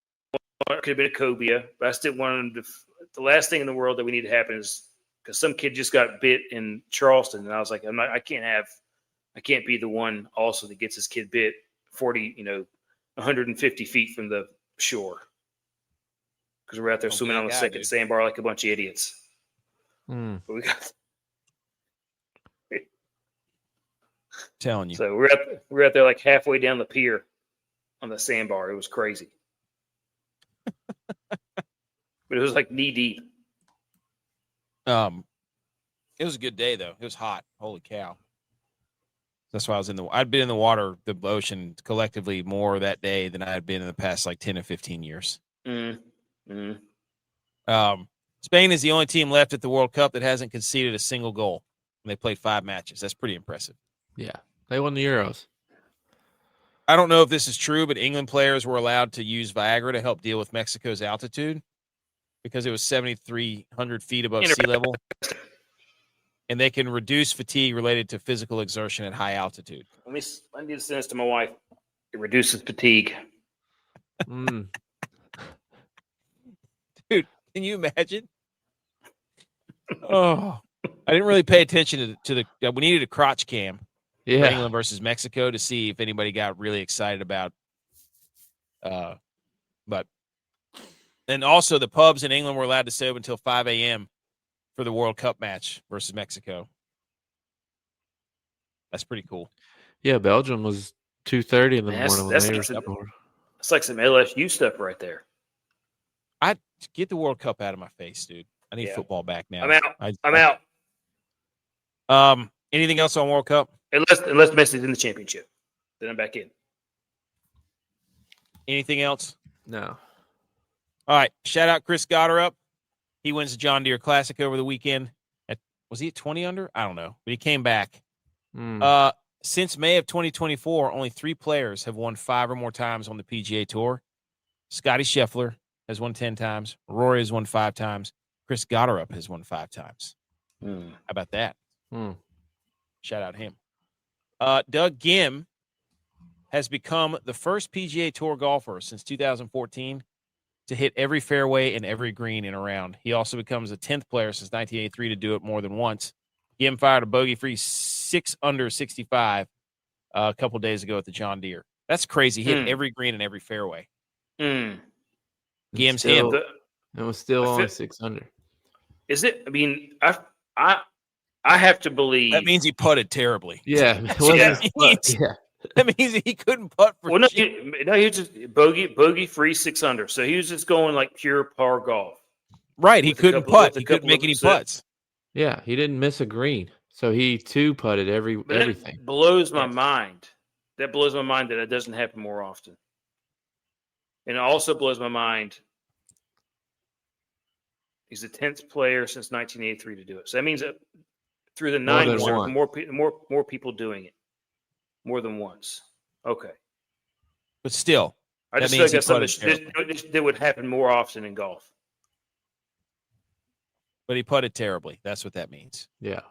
want it. Could have been a cobia, but I still wanted them to. The last thing in the world that we need to happen is because some kid just got bit in Charleston, and I was like, I can't be the one also that gets his kid bit 150 feet from the shore because we're out there swimming on the second sandbar like a bunch of idiots. But we got. Telling you. So we're out there like halfway down the pier on the sandbar. It was crazy. But it was like knee deep. It was a good day though. It was hot. Holy cow. That's why I was I'd been in the water, the ocean collectively more that day than I had been in the past like 10 or 15 years. Spain is the only team left at the World Cup that hasn't conceded a single goal. And they played 5 matches. That's pretty impressive. Yeah. They won the Euros. I don't know if this is true, but England players were allowed to use Viagra to help deal with Mexico's altitude because it was 7,300 feet above sea level. And they can reduce fatigue related to physical exertion at high altitude. I need to send this to my wife. It reduces fatigue. Dude, can you imagine? Oh, I didn't really pay attention to the. We needed a crotch cam. Yeah. For England versus Mexico to see if anybody got really excited about. But and also the pubs in England were allowed to stay open until 5 a.m. for the World Cup match versus Mexico. That's pretty cool. Yeah, Belgium was 2:30 in the morning. That's like some LSU stuff right there. I get the World Cup out of my face, dude. I need football back now. I'm out. Anything else on World Cup? Unless Messi's in the championship, then I'm back in. Anything else? No. All right. Shout out Chris Gotterup. He wins the John Deere Classic over the weekend. Was he at 20 under? I don't know, but he came back. Since May of 2024, only 3 players have won 5 or more times on the PGA Tour. Scotty Scheffler has won 10 times. Rory has won 5 times. Chris Gotterup has won 5 times. How about that? Shout out him. Doug Gim has become the first PGA Tour golfer since 2014 to hit every fairway and every green in a round. He also becomes the 10th player since 1983 to do it more than once. Gim fired a bogey-free 6 under 65 a couple days ago at the John Deere. That's crazy. Hit every green and every fairway. Gim's him. It was still only 6 under. Is it? I mean, I have to believe that means he putted terribly. Yeah, that means he couldn't putt for. Well, no, he was just bogey free 6 under. So he was just going like pure par golf. Right, he couldn't putt. He couldn't make any putts. Yeah, he didn't miss a green, so he 2-putted everything. That blows my mind. That blows my mind that it doesn't happen more often. And it also blows my mind. He's the 10th player since 1983 to do it. So that means that through the 90s, there were more people doing it, more than once. Okay, but still, I just feel like that's something that would happen more often in golf. But he putted terribly. That's what that means. Yeah.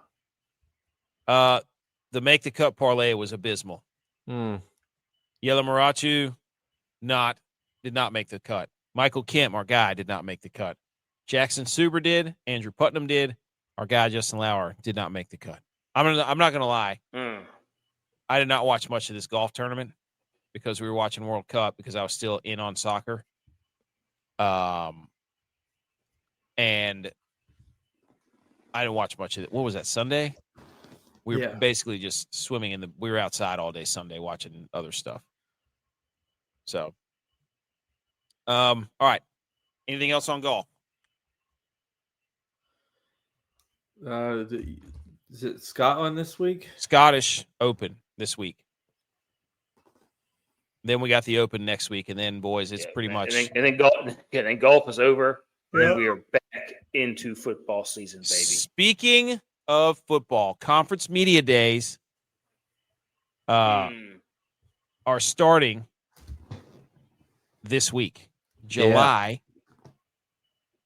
The Make the Cut parlay was abysmal. Yellow Marachu did not make the cut. Michael Kemp, our guy, did not make the cut. Jackson Suber did. Andrew Putnam did. Our guy, Justin Lauer, did not make the cut. I'm not going to lie. I did not watch much of this golf tournament because we were watching World Cup because I was still in on soccer. And I didn't watch much of it. What was that, Sunday? We were basically just swimming we were outside all day Sunday watching other stuff. So, all right. Anything else on golf? Is it Scotland this week? Scottish Open this week. Then we got the Open next week, and then boys, it's pretty much. And then golf is over, and we are back into football season, baby. Speaking of football, conference media days are starting this week, July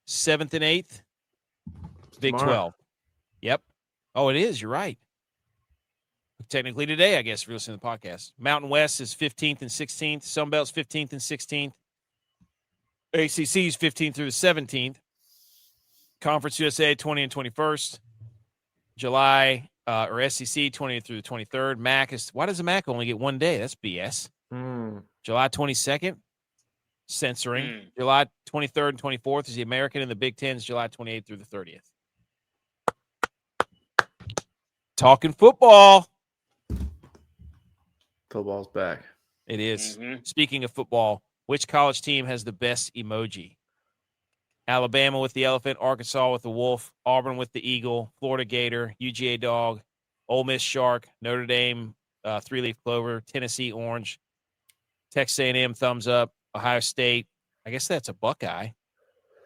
7th and 8th, Big 12. Yep. Oh, it is. You're right. Technically today, I guess, if you're listening to the podcast. Mountain West is 15th and 16th. Sunbelt's 15th and 16th. ACC is 15th through the 17th. Conference USA, 20 and 21st. July, or SEC, 20th through the 23rd. MAC is, why does the MAC only get one day? That's BS. July 22nd, censoring. July 23rd and 24th is the American, and the Big Ten is July 28th through the 30th. Talking football. Football's back. It is. Speaking of football, which college team has the best emoji? Alabama with the elephant, Arkansas with the wolf, Auburn with the eagle, Florida gator, UGA dog, Ole Miss shark, Notre Dame 3-leaf clover, Tennessee orange, Texas A&M thumbs up, Ohio State. I guess that's a Buckeye.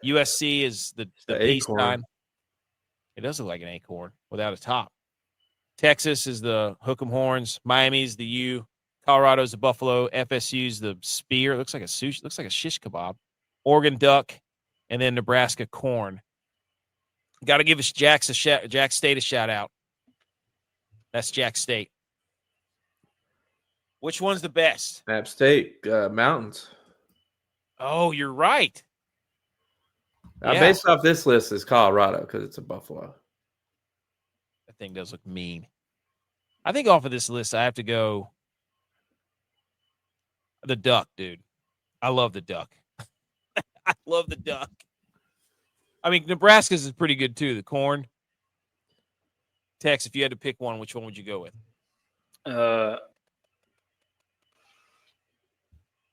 USC is the peace sign. It does look like an acorn without a top. Texas is the hook 'em horns. Miami's the U. Colorado's the buffalo. FSU's the spear. It looks like a sushi. Looks like a shish kebab. Oregon duck, and then Nebraska corn. Got to give us Jack State a shout out. That's Jack State. Which one's the best? App State Mountains. Oh, you're right. Based off this list is Colorado because it's a buffalo. That thing does look mean. I think off of this list, I have to go the duck, dude. I love the duck. I love the duck. I mean, Nebraska's is pretty good, too. The corn. Tex, if you had to pick one, which one would you go with?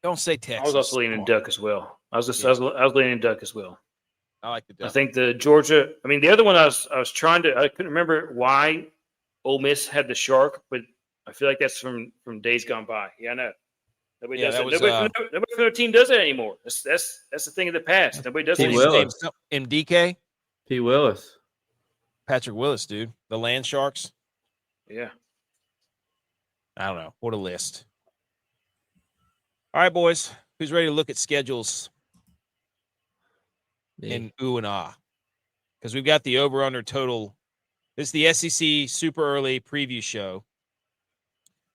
Don't say Texas. I was also leaning duck as well. I was leaning duck as well. I like the duck. I think the Georgia. I mean, the other one I couldn't remember why Ole Miss had the shark, but I feel like that's from days gone by. Yeah, I know. Nobody does that. Nobody from their team does that anymore. That's the thing of the past. Nobody does that anymore. MDK? P. Willis. Patrick Willis, dude. The Land Sharks. Yeah. I don't know. What a list. All right, boys. Who's ready to look at schedules in ooh and ah? Because we've got the over-under total. This is the SEC super early preview show.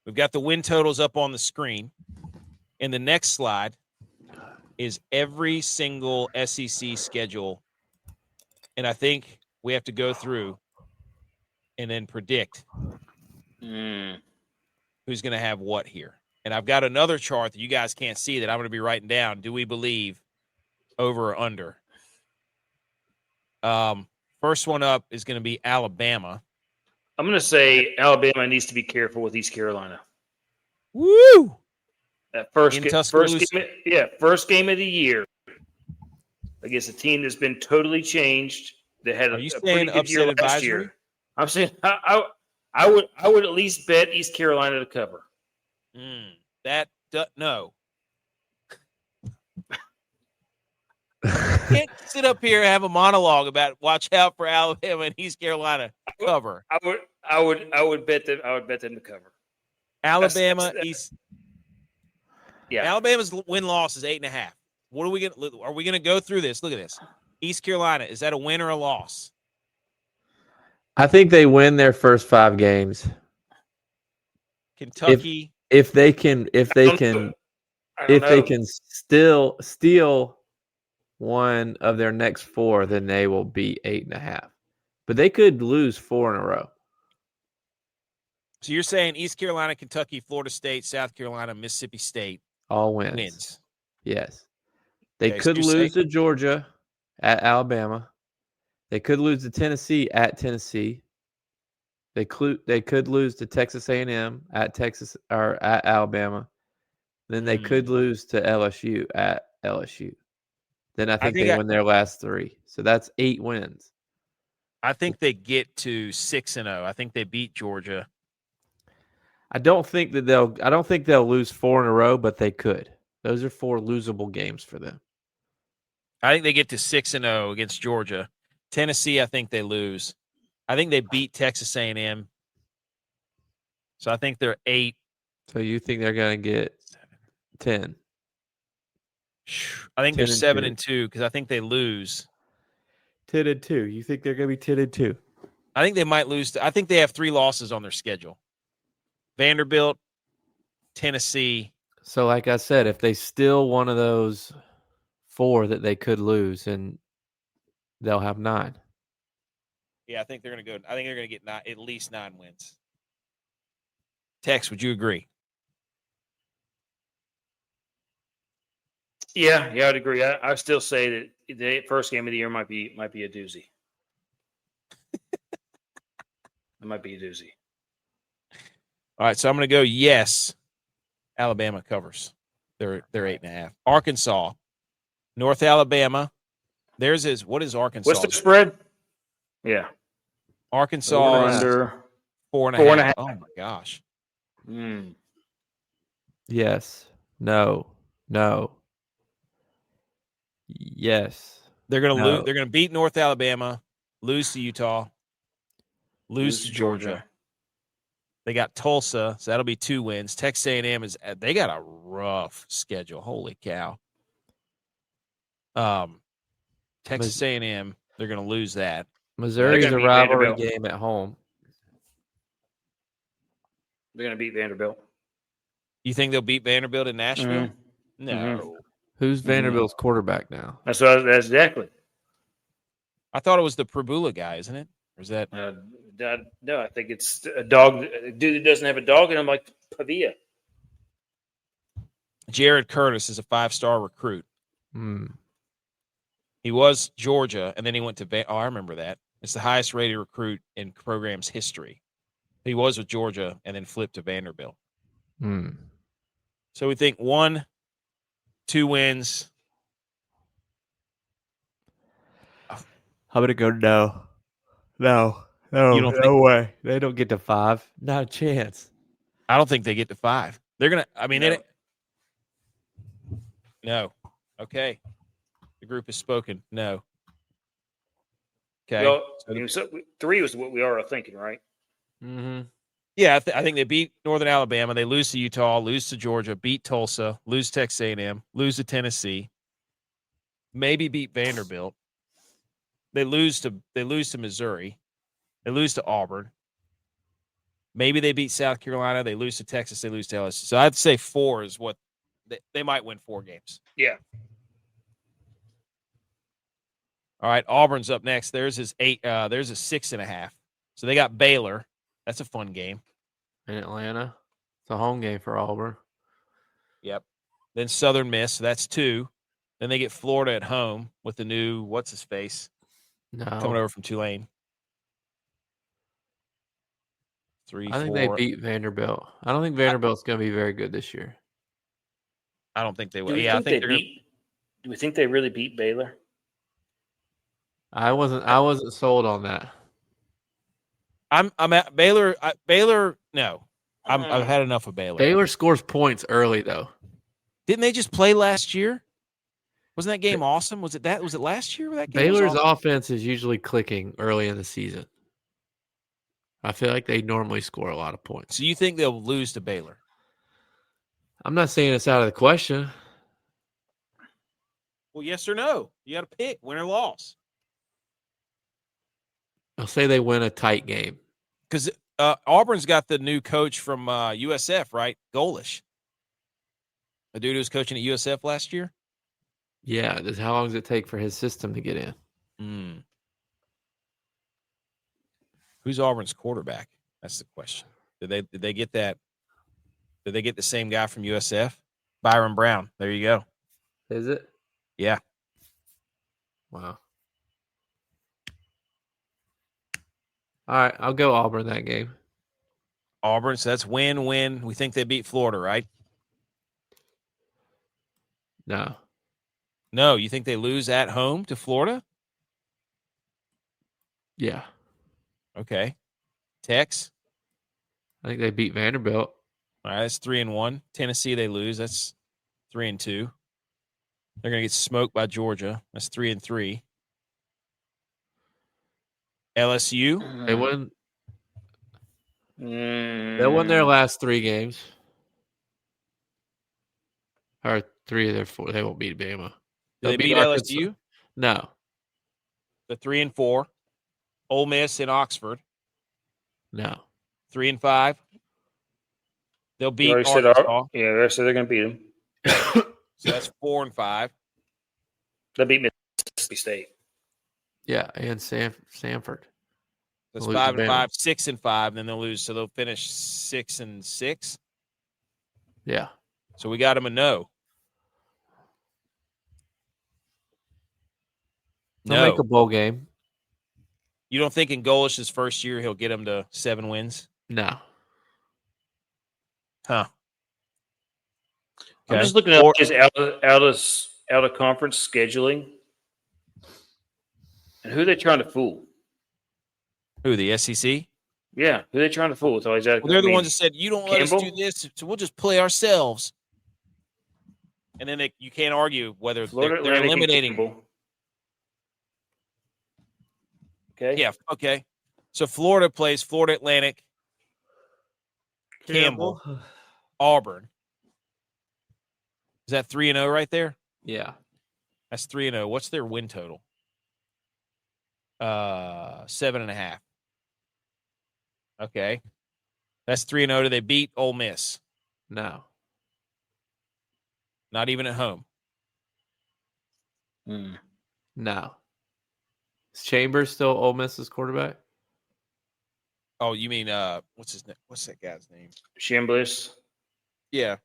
We've got the win totals up on the screen. And the next slide is every single SEC schedule. And I think we have to go through and then predict who's going to have what here. And I've got another chart that you guys can't see that I'm going to be writing down. Do we believe over or under? First one up is going to be Alabama. I'm going to say Alabama needs to be careful with East Carolina. Woo! That first game of the year against a team that's been totally changed. That had a pretty good year last year. I'm saying I would at least bet East Carolina to cover. No. Can't sit up here and have a monologue about watch out for Alabama and East Carolina cover. I would bet them to cover. Alabama East. Yeah, Alabama's win-loss is 8.5. What are we gonna? Are we gonna go through this? Look at this. East Carolina, is that a win or a loss? I think they win their first 5 games. Kentucky, if they can still steal one of their next 4, then they will be 8.5. But they could lose 4 in a row. So you're saying East Carolina, Kentucky, Florida State, South Carolina, Mississippi State all wins. Yes. They could lose to Georgia at Alabama. They could lose to Tennessee at Tennessee. They could lose to Texas A&M at Texas or at Alabama. Then they could lose to LSU at LSU. Then I think they win their last 3. So that's 8 wins. I think they get to 6-0. I think they beat Georgia. I don't think they'll lose 4 in a row, but they could. Those are 4 losable games for them. I think they get to 6-0 against Georgia. Tennessee, I think they lose. I think they beat Texas A&M. So I think they're 8. So you think they're going to get 10? I think they're 7-2 because I think they lose. 10-2. You think they're going to be 10-2? I think they might lose. I think they have 3 losses on their schedule. Vanderbilt, Tennessee. So like I said, if they steal one of those 4 that they could lose, and they'll have 9. Yeah, I think they're going to go. I think they're going to get at least 9 wins. Tex, would you agree? Yeah, I'd agree. I still say that the first game of the year might be a doozy. It might be a doozy. All right, so I'm going to go yes. Alabama covers. They're 8.5. Arkansas, North Alabama. Theirs is what is Arkansas? What's the spread? Yeah, Arkansas under 4.5. Oh my gosh. Yes. No. Yes. They're going to lose. They're going to beat North Alabama, lose to Utah, lose to Georgia. They got Tulsa, so that'll be 2 wins. Texas A&M they got a rough schedule. Holy cow. Texas A&M, they're going to lose that. Missouri's a rivalry game at home. They're going to beat Vanderbilt. You think they'll beat Vanderbilt in Nashville? No. Mm-hmm. Who's Vanderbilt's quarterback now? That's exactly. I thought it was the Prabula guy, isn't it? Or is that? No, I think it's a dog. A dude that doesn't have a dog, and I'm like Pavia. Jared Curtis is a 5-star recruit. He was Georgia, and then he went to I remember that. It's the highest rated recruit in program's history. He was with Georgia and then flipped to Vanderbilt. So we think 1, 2 wins. I'm going to go no. Oh, You don't no think? way. They don't get to 5. Not a chance. I don't think they get to 5. They're gonna. I mean, no. Okay. The group has spoken. No. Okay. Well, so 3 was what we are thinking, right? Mm-hmm. Yeah, I think they beat Northern Alabama. They lose to Utah, lose to Georgia, beat Tulsa, lose to Texas A&M, lose to Tennessee, maybe beat Vanderbilt. They lose to Missouri. They lose to Auburn. Maybe they beat South Carolina. They lose to Texas. They lose to LSU. So I'd say 4 is what they might win 4 games. Yeah. All right, Auburn's up next. Theirs is 8. There's a 6.5. So they got Baylor. That's a fun game. In Atlanta. It's a home game for Auburn. Yep. Then Southern Miss. So that's 2. Then they get Florida at home with the new what's-his-face coming over from Tulane. 3, I think 4. they beat Vanderbilt. I don't think Vanderbilt's going to be very good this year. I don't think they will. I think they're going to. Do we think they really beat Baylor? I wasn't sold on that. I'm at Baylor. Baylor, no. I've had enough of Baylor. Baylor scores points early though. Didn't they just play last year? Wasn't that game awesome? Was it last year? That game Baylor's offense is usually clicking early in the season. I feel like they normally score a lot of points. So you think they'll lose to Baylor? I'm not saying it's out of the question. Well, yes or no. You got to pick win or loss. I'll say they win a tight game. Because Auburn's got the new coach from USF, right? Golish. The dude who was coaching at USF last year? Yeah. How long does it take for his system to get in? Who's Auburn's quarterback? That's the question. Did they get that? Did they get the same guy from USF? Byron Brown. There you go. Is it? Yeah. Wow. All right, I'll go Auburn that game. Auburn, so that's win-win. We think they beat Florida, right? No. No, you think they lose at home to Florida? Yeah. Okay. Tex? I think they beat Vanderbilt. All right, that's 3-1. Tennessee, they lose. That's 3-2. They're going to get smoked by Georgia. That's 3-3. LSU? They won. They won their last 3 games. Or 3 of their 4. They won't beat Bama. Did they beat LSU? No. The 3-4. Ole Miss in Oxford. No. 3-5. They'll beat Arkansas. Yeah, so they're going to beat them. So that's 4-5. They'll beat Mississippi State. Yeah, and Sanford. That's 5-5, 6-5. Then they'll lose, so they'll finish 6-6. Yeah. So we got them a no. They'll make a bowl game. You don't think in Golish's first year he'll get them to 7 wins? No. Huh. Okay. I'm just looking at his out of conference scheduling. And who are they trying to fool? Who, the SEC? Yeah, who are they trying to fool? Well, they're the ones that said, you don't let us do this, so we'll just play ourselves. And then you can't argue whether they're eliminating. Okay. Yeah, okay. So Florida plays Florida Atlantic, Campbell, Auburn. Is that 3-0 right there? Yeah. That's 3-0. What's their win total? 7.5. Okay. That's 3-0. Do they beat Ole Miss? No. Not even at home. No. Is Chambers still Ole Miss's quarterback? Oh, you mean what's his name? What's that guy's name? Shambles. Yeah.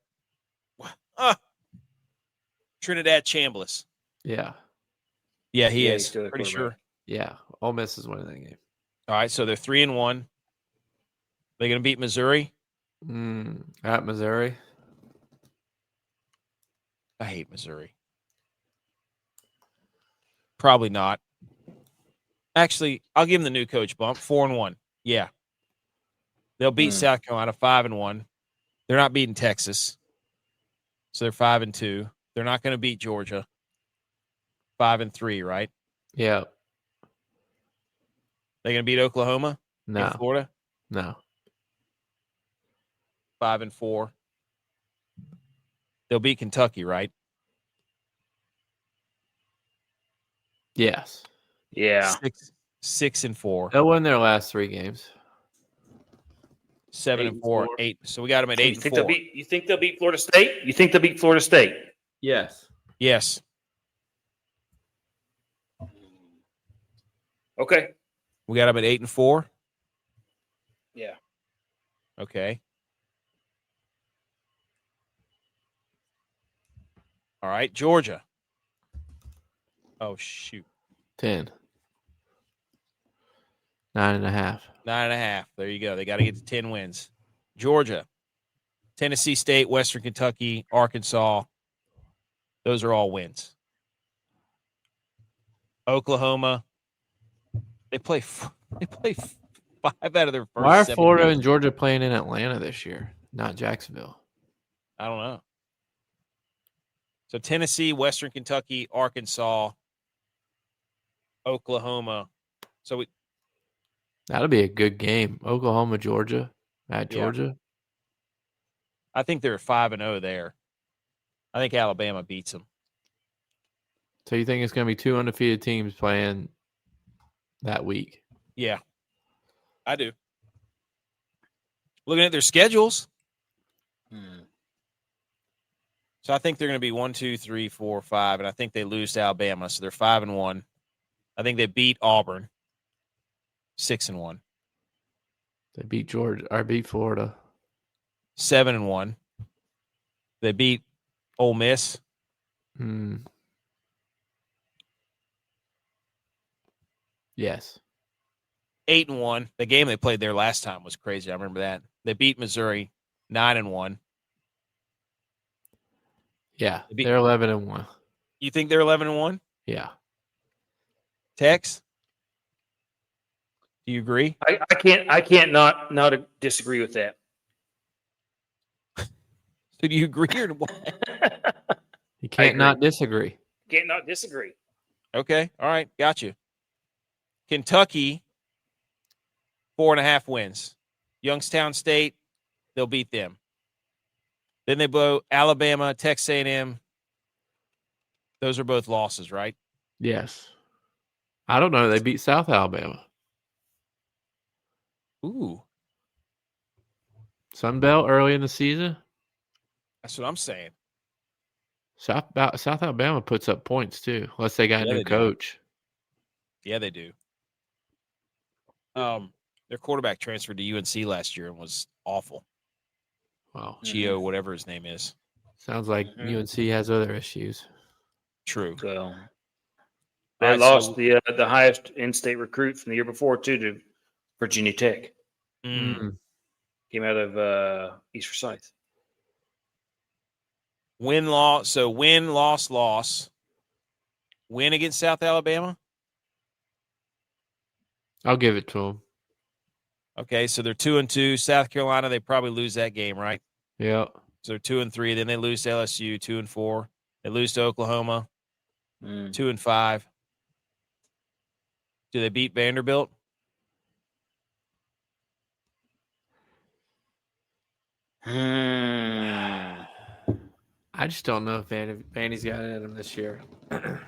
Trinidad Chambliss. Yeah. Yeah, he is. Pretty sure. Yeah. Ole Miss is winning that game. All right, so they're 3-1. They going to beat Missouri? At Missouri. I hate Missouri. Probably not. Actually, I'll give them the new coach bump. 4-1. Yeah. They'll beat South Carolina 5-1. They're not beating Texas. So they're 5-2. They're not going to beat Georgia. 5-3, right? Yeah. They're going to beat Oklahoma? No. In Florida? No. 5-4. They'll beat Kentucky, right? Yes. Yeah. 6-4. They'll win their last 3 games. 7-4. 8. So we got them at 8-4. You think they'll beat Florida State? You think they'll beat Florida State? Yes. Yes. Okay. We got them at 8-4. Yeah. Okay. All right, Georgia. Oh, shoot. 10. 9.5. 9.5. There you go. They got to get to 10 wins. Georgia, Tennessee State, Western Kentucky, Arkansas. Those are all wins. Oklahoma. They play 5 out of their first. Why are 7 Florida games. and Georgia playing in Atlanta this year, not Jacksonville? I don't know. So Tennessee, Western Kentucky, Arkansas, Oklahoma. So That'll be a good game. Oklahoma, Georgia, at Georgia. I think they're 5-0 there. I think Alabama beats them. So you think it's going to be 2 undefeated teams playing that week? Yeah, I do. Looking at their schedules. So I think they're going to be 1, 2, 3, 4, 5, and I think they lose to Alabama. So they're 5-1. I think they beat Auburn 6-1. They beat Georgia or beat Florida 7-1. They beat Ole Miss. Yes. 8-1. The game they played there last time was crazy. I remember that. They beat Missouri 9-1. Yeah, they're 11-1. You think they're 11-1? Yeah. Tex? Do you agree? I can't not disagree with that. So do you agree or what? You can't not disagree. Can't not disagree. Okay. All right. Got you. Kentucky, 4.5 wins. Youngstown State, they'll beat them. Then they blow Alabama, Texas A&M. Those are both losses, right? Yes. I don't know. They beat South Alabama. Ooh. Sunbelt early in the season. That's what I'm saying. South Alabama puts up points too, unless they got a new coach. Yeah, they do. Their quarterback transferred to UNC last year and was awful. Wow. G.U.Y.S, whatever his name is. Sounds like UNC has other issues. True. So they lost the highest in-state recruit from the year before too to Virginia Tech. Came out of East Forsyth. Win, loss. So win, loss. Win against South Alabama? I'll give it to them. Okay, so they're 2-2. South Carolina, they probably lose that game, right? Yeah. So they're 2-3. Then they lose to LSU, 2-4. They lose to Oklahoma, 2-5. Do they beat Vanderbilt? I just don't know if Vandy's got it in him this year.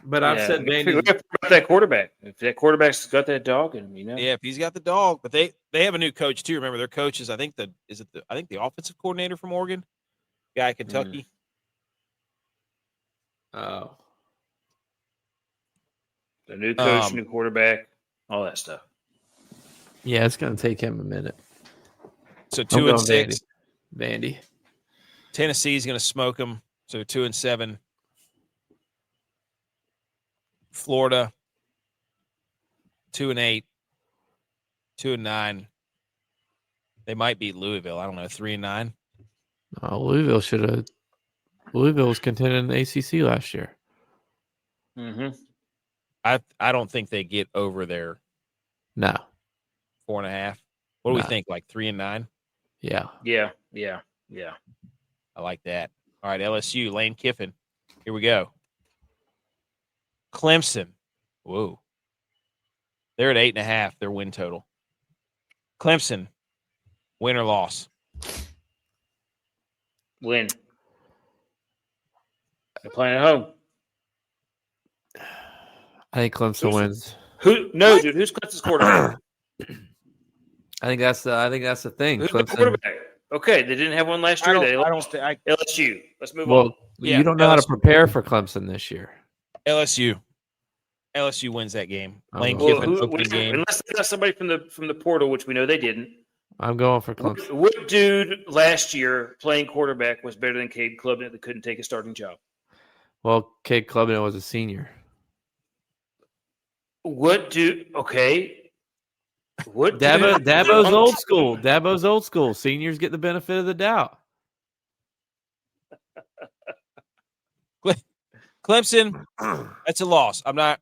But I've said Vandy. That quarterback. If that quarterback's got that dog in him, you know. Yeah, if he's got the dog. But they have a new coach too. Remember, their coach is I think the offensive coordinator from Oregon, guy at Kentucky. Oh. The new coach, new quarterback, all that stuff. Yeah, it's going to take him a minute. So 2-6. Vandy. Tennessee's going to smoke them. So 2-7. Florida, 2-8. 2-9. They might beat Louisville. I don't know. 3-9. Oh, Louisville was contending in the ACC last year. I don't think they get over their No. 4.5. What do we No. think? Like 3 and 9? Yeah. Yeah. I like that. All right, LSU, Lane Kiffin. Here we go. Clemson. Whoa. They're at 8.5, their win total. Clemson, win or loss? Win. They're playing at home. I think Clemson wins. Dude, who's Clemson's quarterback? I think that's the thing. Who's the Clemson. quarterback? Okay, they didn't have one last year. LSU. Let's move on. You don't know how to prepare for Clemson this year. LSU wins that game. Lane Well, Kiffin opening game. Unless they got somebody from the portal, which we know they didn't. I'm going for Clemson. What dude last year playing quarterback was better than Cade Klubnik that couldn't take a starting job? Well, Cade Klubnik was a senior. What dude? Okay. What? Dabo's old school. Dabo's old school. Seniors get the benefit of the doubt. Clemson, that's a loss. I'm not.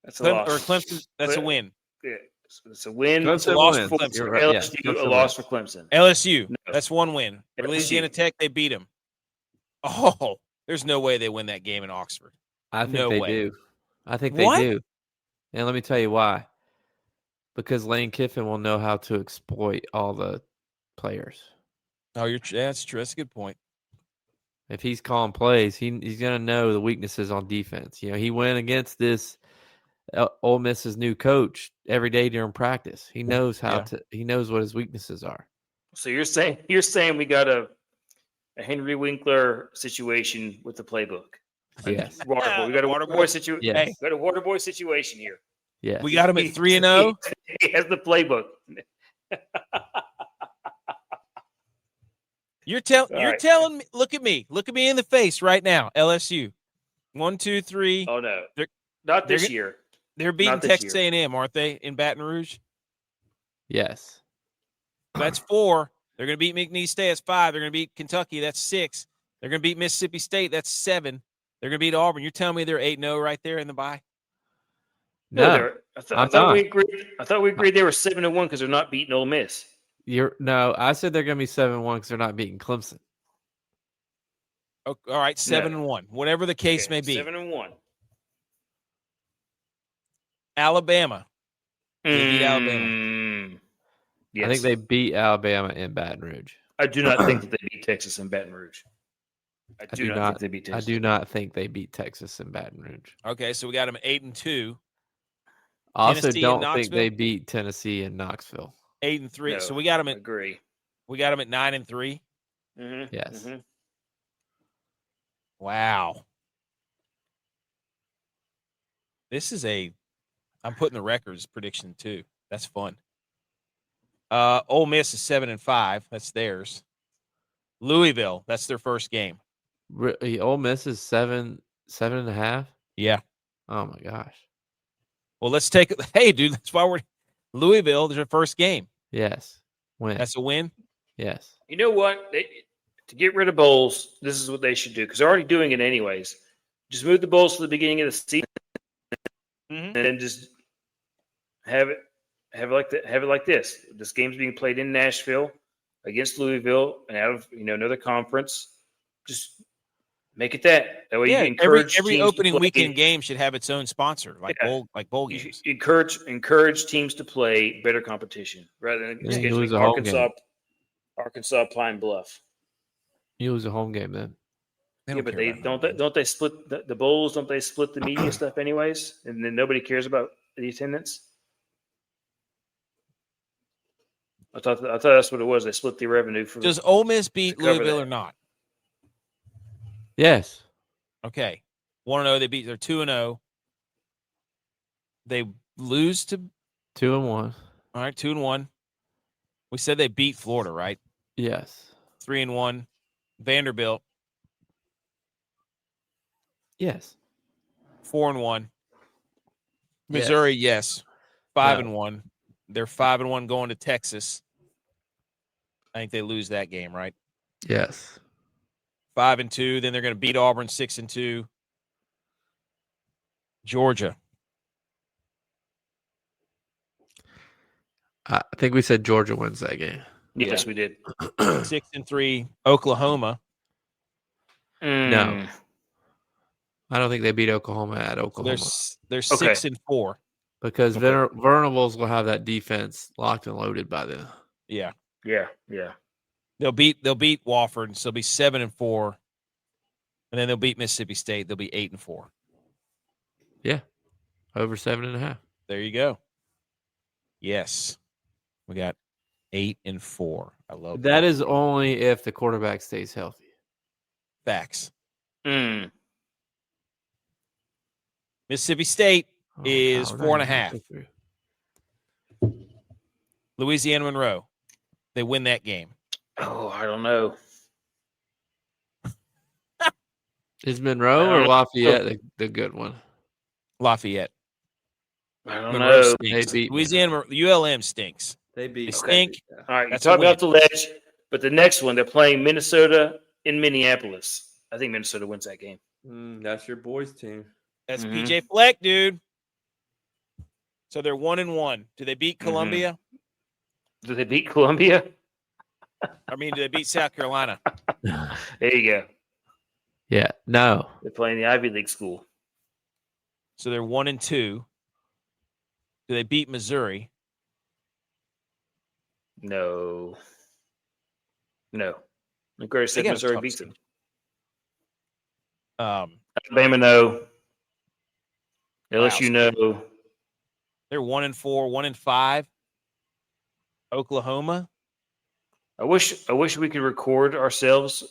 That's a loss. Or Clemson, that's a win. Yeah, it's a win. Clemson it's a loss wins. for Clemson. Right. LSU, Yeah, a loss for Clemson. LSU, No. that's one win. LSU. Louisiana Tech, they beat them. Oh, there's no way they win that game in Oxford. I think No they way. do. I think they do. And let me tell you why. Because Lane Kiffin will know how to exploit all the players. Oh, that's true. That's a good point. If he's calling plays, he's going to know the weaknesses on defense. You know, he went against this Ole Miss's new coach every day during practice. He knows he knows what his weaknesses are. So you're saying we got a Henry Winkler situation with the playbook. Yes. We got a water boy situation. Yes. Hey, we got a water boy situation here. Yes. We got him at 3-0. He has the playbook. You're telling me. Look at me in the face right now. LSU, 1, 2, 3. Oh no, not this year. They're beating Texas A&M, aren't they? In Baton Rouge. Yes. That's 4. They're going to beat McNeese State. That's 5. They're going to beat Kentucky. That's 6. They're going to beat Mississippi State. That's 7. They're going to beat Auburn. You're telling me they're 8-0 right there in the bye? No, I thought we agreed. I thought we agreed they were 7-1 because they're not beating Ole Miss. I said they're going to be 7-1 because they're not beating Clemson. Oh, all right, 7-1. Whatever the case may be. 7-1. Alabama. They beat Alabama. Yes. I think they beat Alabama in Baton Rouge. I do not think that they beat Texas in Baton Rouge. I do not think they beat Texas. I do not think they beat Texas in Baton Rouge. Okay, so we got them 8-2. I also don't think they beat Tennessee and Knoxville. 8-3. No, so we got them at agree. We got them at 9-3. Mm-hmm. Yes. Mm-hmm. Wow. I'm putting the records prediction too. That's fun. Ole Miss is 7-5. That's theirs. Louisville, that's their first game. Ole Miss is 7.5. Yeah. Oh my gosh. Well, let's take it. Hey, dude, that's why we're Louisville. Their first game. Yes. Win. That's a win. Yes. You know what? To get rid of bowls, this is what they should do because they're already doing it anyways. Just move the bowls to the beginning of the season, and then just have it like this. This game's being played in Nashville against Louisville and out of another conference. Just make it that way. You encourage every opening weekend game should have its own sponsor, bowl games. You encourage teams to play better competition rather than scheduling Arkansas Pine Bluff. You lose a home game then. But don't they split the bowls? Don't they split the media stuff anyways? And then nobody cares about the attendance. I thought that's what it was. They split the revenue for. Does Ole Miss beat Louisville or not? Yes. Okay. 1-0. They're 2-0. They lose to 2-1. All right, 2-1. We said they beat Florida, right? Yes. 3-1. Vanderbilt. Yes. 4-1. Missouri, yes. 5-1. They're 5-1 going to Texas. I think they lose that game, right? Yes. 5-2. Then they're going to beat Auburn 6-2. Georgia. I think we said Georgia wins that game. Yes, we did. 6-3 Oklahoma. No. I don't think they beat Oklahoma at Oklahoma. They're 6-4. Because Venables will have that defense locked and loaded by then. Yeah. They'll beat Wofford, so they'll be 7-4. And then they'll beat Mississippi State. They'll be 8-4. Yeah. Over 7.5. There you go. Yes. We got 8-4. I love that. That is only if the quarterback stays healthy. Facts. Mississippi State is 4.5. Louisiana Monroe. They win that game. Oh, I don't know. Is Monroe or Lafayette the good one? Lafayette. I don't Monroe know. Stinks. Louisiana ULM stinks. They stink. All right, you talk about the ledge, but the next one they're playing Minnesota in Minneapolis. I think Minnesota wins that game. That's your boys' team. That's PJ Fleck, dude. So they're 1-1. Do they beat Columbia? Do they beat Columbia? I mean, do they beat South Carolina? There you go. Yeah, no. They're playing the Ivy League school. So they're 1-2. Do they beat Missouri? No. McCurry said Missouri beats them. Alabama, no. LSU, no. They're 1-4, 1-5. Oklahoma. I wish we could record ourselves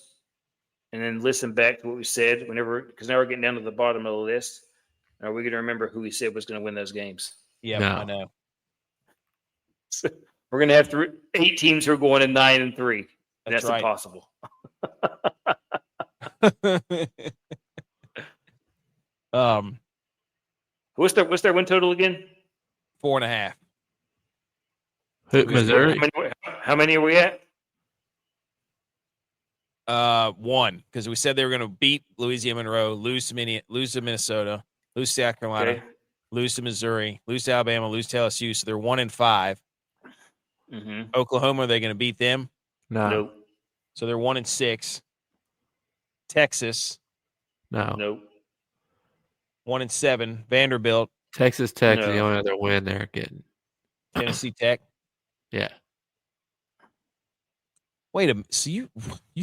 and then listen back to what we said because now we're getting down to the bottom of the list. Are we going to remember who we said was going to win those games? Yeah, no. I know. So we're going to have 8 teams who are going in 9-3. That's right. Impossible. What's their win total again? 4.5. Missouri. How many are we at? 1, because we said they were going to beat Louisiana Monroe, lose to Minnesota, lose to South Carolina, lose to Missouri, lose to Alabama, lose to LSU. So they're 1-5. Oklahoma, are they going to beat them? No. Nope. So they're 1-6. Texas. No. Nope. 1-7. Vanderbilt. Texas Tech is the only other win they're getting. Tennessee Tech. Yeah. Wait a minute. So you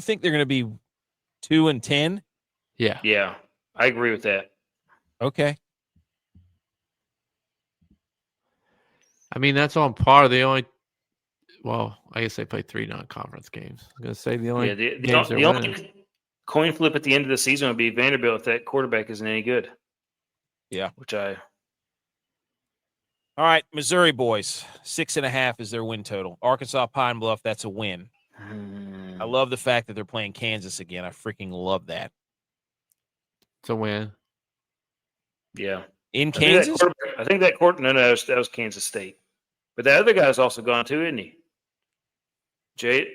think they're going to be 2-10? Yeah. Yeah. I agree with that. Okay. I mean, that's on par. Well, I guess they play 3 non-conference games. I'm going to say the only the only coin flip at the end of the season would be Vanderbilt if that quarterback isn't any good. Yeah. All right, Missouri boys, 6.5 is their win total. Arkansas Pine Bluff, that's a win. I love the fact that they're playing Kansas again. I freaking love that. It's a win. Yeah. In Kansas? I think that that was Kansas State. But that other guy's also gone too, isn't he? Jalen?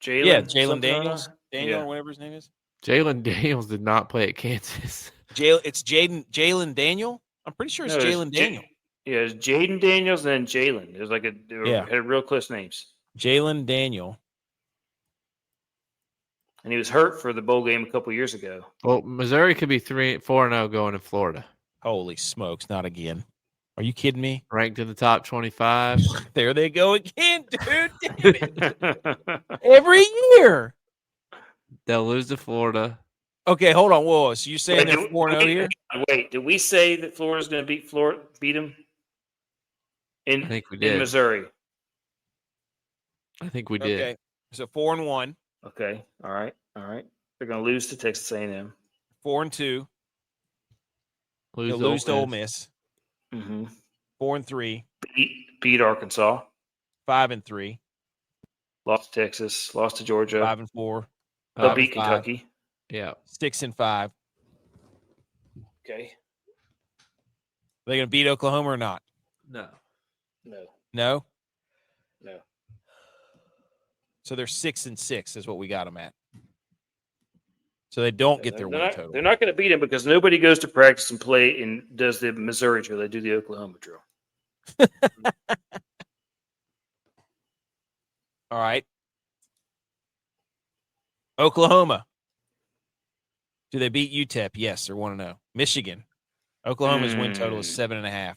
Yeah, Jalen Daniels. Or whatever his name is. Jalen Daniels did not play at Kansas. It's Jalen Daniel? I'm pretty sure it's Jalen Daniel. It's Jaden Daniels and then Jalen. It was like had real close names. Jalen Daniel. And he was hurt for the bowl game a couple years ago. Well, Missouri could be 4-0 going to Florida. Holy smokes, not again. Are you kidding me? Ranked in the top 25. There they go again, dude. Damn it. Every year. They'll lose to Florida. Okay, hold on. Whoa. So you're saying they're 4-0 here? Wait, did we say that Florida's going to beat them? I think we did. In Missouri. I think we did. Okay. So 4-1. Okay. All right. They're going to lose to Texas A&M. 4-2. They'll lose to Ole Miss. 4-3. Beat Arkansas. 5-3. Lost to Texas. Lost to Georgia. 5-4. They'll beat Kentucky. Yeah. 6-5. Okay. Are they going to beat Oklahoma or not? No. No. So they're 6-6 is what we got them at. So they don't get their win total. They're not going to beat them because nobody goes to practice and play and does the Missouri drill. They do the Oklahoma drill. All right. Oklahoma. Do they beat UTEP? Yes, they're 1-0. Michigan. Oklahoma's win total is 7.5.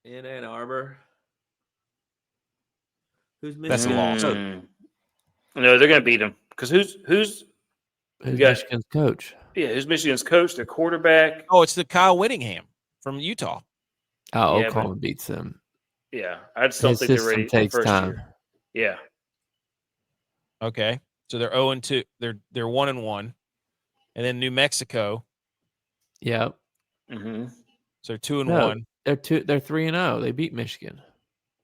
In Ann Arbor. Who's Michigan? That's a loss. No, they're going to beat them because who's Michigan's coach? Yeah, who's Michigan's coach? Their quarterback. Oh, it's the Kyle Whittingham from Utah. Oh, yeah, Oklahoma beats them. Yeah, I just don't think they're ready for the first year. Yeah. Okay, so they're 0-2. They're 1-1, and then New Mexico. Yep. Mm-hmm. So 2-1. They're 3-0. They beat Michigan.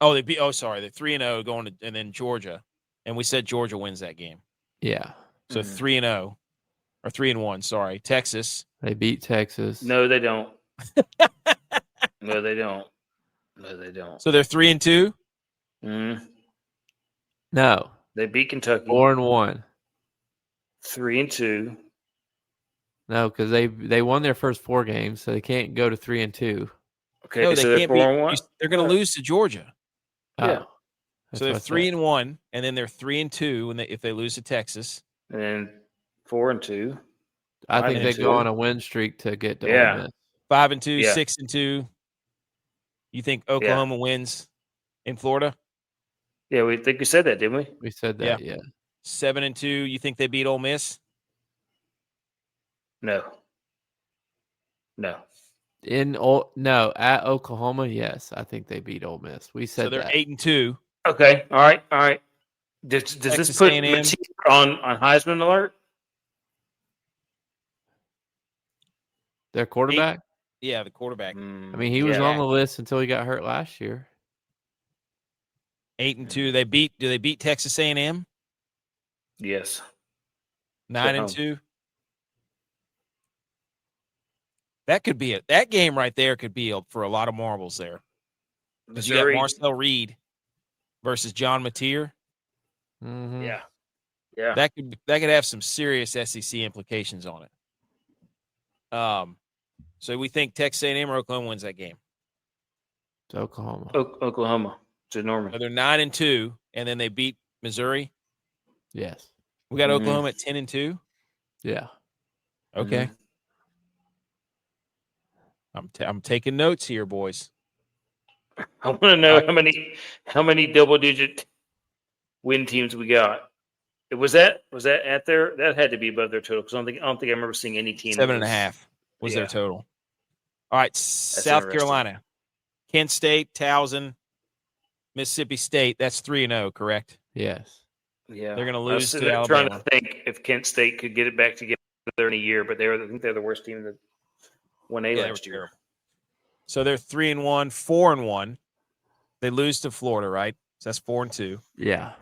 Oh, they beat. Oh, sorry, they're 3-0 going to, and then Georgia, and we said Georgia wins that game. Yeah. So 3-0 or 3-1. Sorry, Texas. They beat Texas. No, they don't. No, they don't. No, they don't. So they're 3-2. No, they beat Kentucky. 4-1. 3-2. No, because they won their first 4 games, so they can't go to 3-2. Okay, no, so they they're can't 4-1. They're going to lose to Georgia. Yeah. So they're 3-1, and then they're 3-2 if they lose to Texas. And then 4-2. I think they go on a win streak to get to Ole Miss. 5-2, 6-2. You think Oklahoma wins in Florida? Yeah, we think we said that, didn't we? We said that, yeah. 7-2. You think they beat Ole Miss? No. No, at Oklahoma, yes, I think they beat Ole Miss. We said so they're that. 8-2. Okay, all right. Does this put Mateer on Heisman alert? Their quarterback? Yeah, the quarterback. I mean, he was on the list until he got hurt last year. 8-2. Do they beat Texas A&M? Yes. 9-2. That could be that game right there could be for a lot of marbles there. Because you got Marcel Reed versus John Mateer. Mm-hmm. Yeah. That could have some serious SEC implications on it. So we think Texas A&M or Oklahoma wins that game. It's Oklahoma. Oklahoma. It's Norman. So they're 9-2, and then they beat Missouri. Yes. We got Oklahoma at 10-2. Yeah. Okay. I'm taking notes here, boys. I want to know how many double-digit win teams we got. Was that at their? That had to be above their total because I don't think I remember seeing any team. 7.5 was their total. All right, South Carolina, Kent State, Towson, Mississippi State. That's 3-0, correct? Yes. Yeah, they're going to lose to Alabama. Trying to think if Kent State could get it back together in a year, but I think they're the worst team that won last year. So they're 3-1, 4-1. They lose to Florida, right? So that's 4-2. Yeah.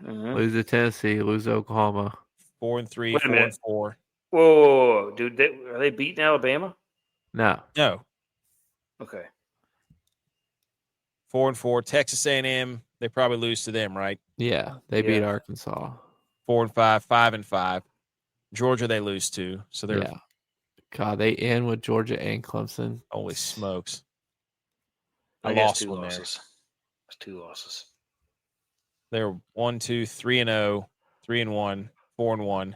Lose to Tennessee, lose to Oklahoma. 4-3, 4-4. Whoa, dude! Are they beating Alabama? No. Okay. 4-4. Texas A&M, they probably lose to them, right? Yeah, they beat Arkansas. 4-5, 5-5. Georgia, they lose to. So they're God, they end with Georgia and Clemson. Holy smokes! I lost 2 losses. That's 2 losses. They're 1, 2, 3-0, 3-1, 4-1,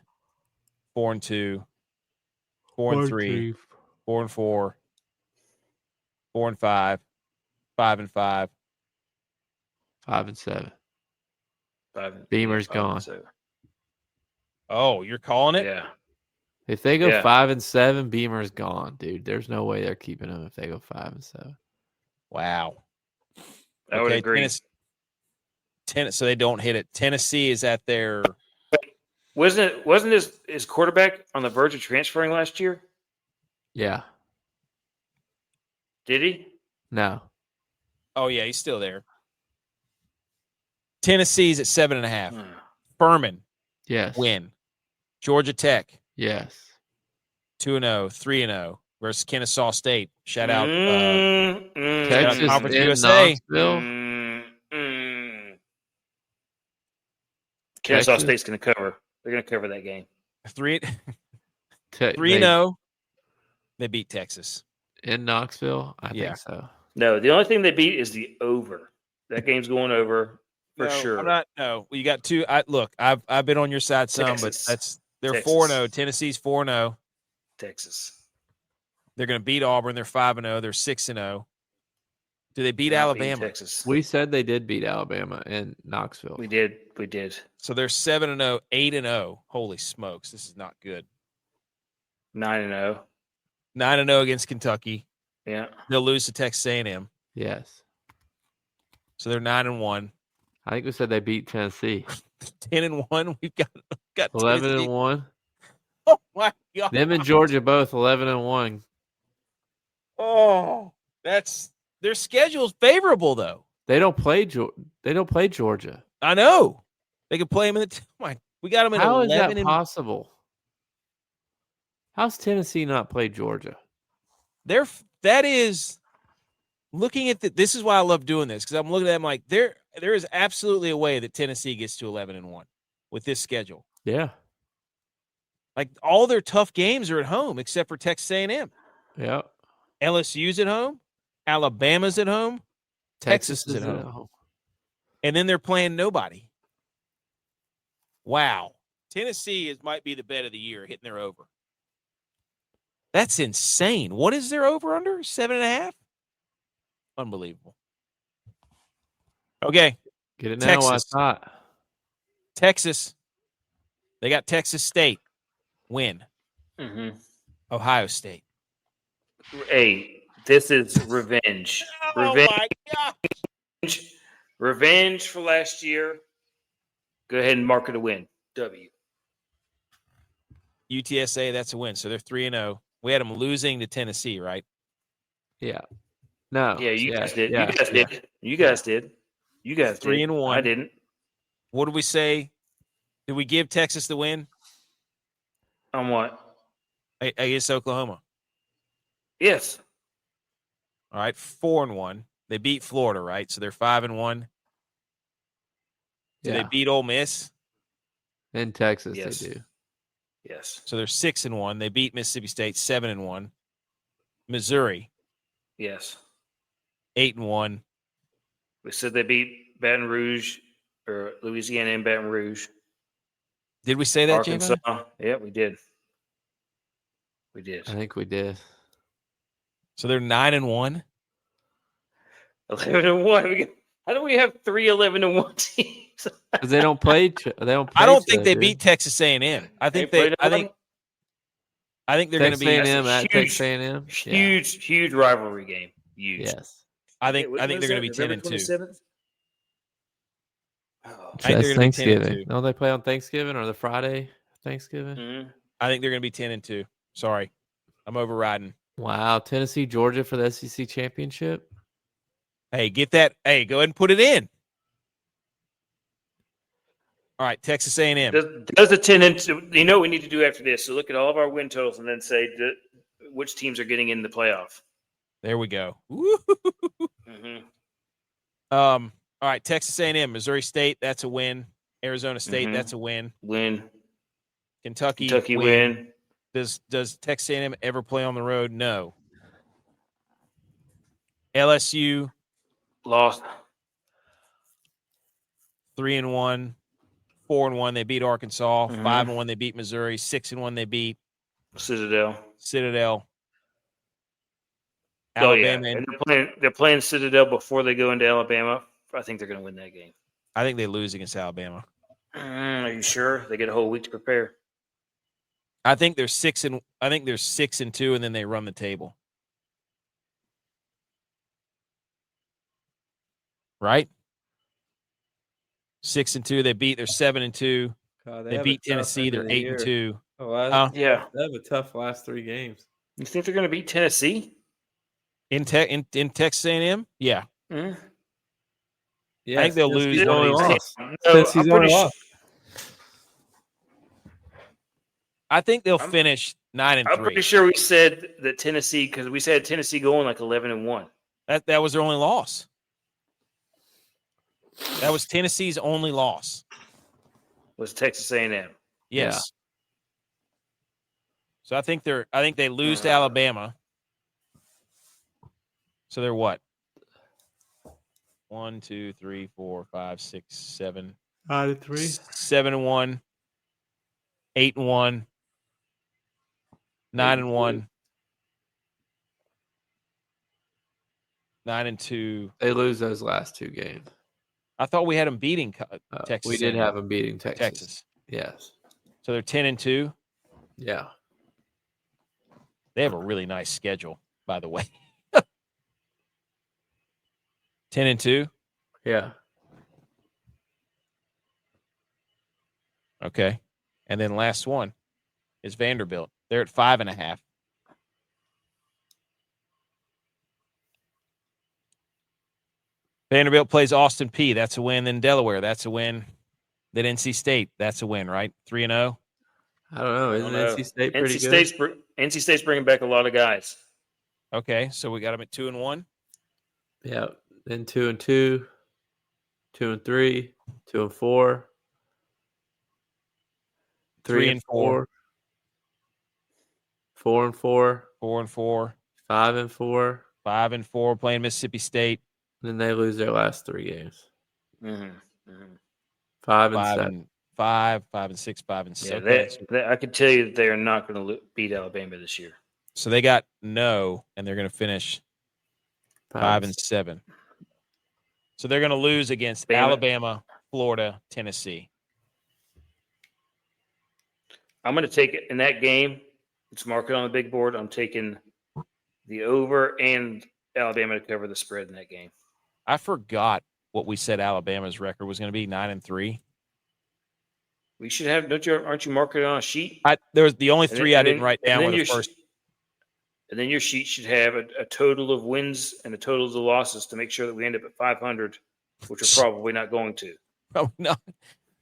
4-2, 4-3, 4-4, 4-5, 5-5, 5-7. Beamer's gone. Oh, you're calling it? Yeah. If they go 5-7, Beamer's gone, dude. There's no way they're keeping him if they go 5-7. Wow. I would agree. So they don't hit it. Tennessee is at their. Wasn't his quarterback on the verge of transferring last year? Yeah. Did he? No. Oh yeah, he's still there. Tennessee's at 7.5. Furman. Yes. Win. Georgia Tech. Yes. 2-0, 3-0 versus Kennesaw State. Shout out Texas Conference in USA. Knoxville. Kennesaw State's going to cover. They're going to cover that game. 3-0. They beat Texas. In Knoxville? I think so. No, the only thing they beat is the over. That game's going over. for sure. I'm not. No, you got two. I've been on your side some, Texas. but they're 4-0. Tennessee's 4-0. Texas. They're going to beat Auburn. They're 5-0. They're 6-0. Do they beat Alabama? Texas. We said they did beat Alabama in Knoxville. We did. So they're 7-0, 8-0. Holy smokes, this is not good. 9-0. 9-0 against Kentucky. Yeah. They'll lose to Texas A&M. Yes. So they're 9-1. I think we said they beat Tennessee. 10-1. We've got 11-1. Oh my God. Them and Georgia both 11-1. Oh, their schedule's favorable though. They don't play Georgia. I know. They could play them in the. We got them in 11. How is that possible? How's Tennessee not play Georgia? That is looking at this is why I love doing this, because I'm looking at them like there is absolutely a way that Tennessee gets to 11-1 with this schedule. Yeah. Like all their tough games are at home except for Texas A&M. Yeah. LSU's at home. Alabama's at home. Texas is at home. And then they're playing nobody. Wow. Tennessee might be the bet of the year, hitting their over. That's insane. What is their over under? 7.5? Unbelievable. Okay. Get it now. I thought. Texas. They got Texas State. Win. Mm-hmm. Ohio State. Hey, this is revenge. Revenge. Oh my God. Revenge for last year. Go ahead and mark it a win. W. UTSA, that's a win. So they're 3-0. We had them losing to Tennessee, right? Yeah. No. Yeah, you guys did. Yeah, you guys did. You guys did. 3-1. I didn't. What did we say? Did we give Texas the win? On what? Against Oklahoma. Yes. All right, 4-1. They beat Florida, right? So they're 5-1. Did they beat Ole Miss? In Texas, yes. They do. Yes. So they're 6-1. They beat Mississippi State 7-1. Missouri. Yes. 8-1. We said they beat Baton Rouge or Louisiana and Baton Rouge. Did we say that, Arkansas? J-Man? Yeah, we did. We did. I think we did. So they're 9-1. 11-1. How do we have 3 11-1 teams? Because they don't play. I don't think they beat Texas A&M. I think they're going to be A&M at Texas A&M. Huge rivalry game. Huge. Yes. I think they're going to be 10-2. That's Thanksgiving. Don't they play on Thanksgiving or the Friday Thanksgiving? Mm-hmm. I think they're going to be 10-2. Sorry, I'm overriding. Wow, Tennessee, Georgia for the SEC championship. Hey, get that. Hey, go ahead and put it in. All right, Texas A&M. Does the 10-2? You know what we need to do after this? So look at all of our win totals and then say which teams are getting in the playoff. There we go. Mm-hmm. All right, Texas A&M, Missouri State, that's a win. Arizona State, that's a win. Win. Kentucky win. Does Texas A&M ever play on the road? No. LSU lost. 3-1, 4-1. They beat Arkansas. 5-1. They beat Missouri. 6-1. They beat Citadel. Alabama. And they're playing Citadel before they go into Alabama. I think they're going to win that game. I think they lose against Alabama. Are you sure? They get a whole week to prepare. I think they're 6-2, and then they run the table. Right? 6-2. They're 7-2. They beat Tennessee. They're 8-2. Oh, yeah. They have a tough last 3 games. You think they're going to beat Tennessee? In Texas A&M? Yeah. Mm-hmm. Yeah, I think they'll lose. Tennessee's only lost. I think they'll finish 9-3. I'm pretty sure we said that Tennessee, because we said Tennessee going like 11-1. That was their only loss. That was Tennessee's only loss. Was Texas A&M? Yes. Yeah. So I think they lose to Alabama. So they're what? 1, 2, 3, 4, 5, 6, 7. 9-3. 7-1. 8-1. 9-1. 9-2. They lose those last 2 games. I thought we had them beating Texas. We did have them beating Texas. Yes. So they're 10-2. Yeah. They have a really nice schedule, by the way. 10-2. Yeah. Okay. And then last one is Vanderbilt. They're at 5.5. Vanderbilt plays Austin P. That's a win. Then Delaware. That's a win. Then NC State. That's a win, right? 3-0. I don't know. Isn't NC State pretty good? NC State's bringing back a lot of guys. Okay, so we got them at 2-1. Yeah. Then 2-2, 2-3, 2-4, 3-4, 4-4, 4-4, 5-4, 5-4 playing Mississippi State. Then they lose their last 3 games. Mm-hmm. 5-7. 5, 5-6, 5-6. Yeah, Okay. I could tell you that they are not going to beat Alabama this year. So they got no, and they're going to finish 5-7. So they're going to lose against Alabama, Florida, Tennessee. I'm going to take it in that game. It's marked on the big board. I'm taking the over and Alabama to cover the spread in that game. I forgot what we said Alabama's record was going to be, 9-3. We should have. Aren't you marking it on a sheet? There was the only 3 I didn't write down were the first. And then your sheet should have a total of wins and a total of the losses to make sure that we end up at 500, which we're probably not going to. Oh no,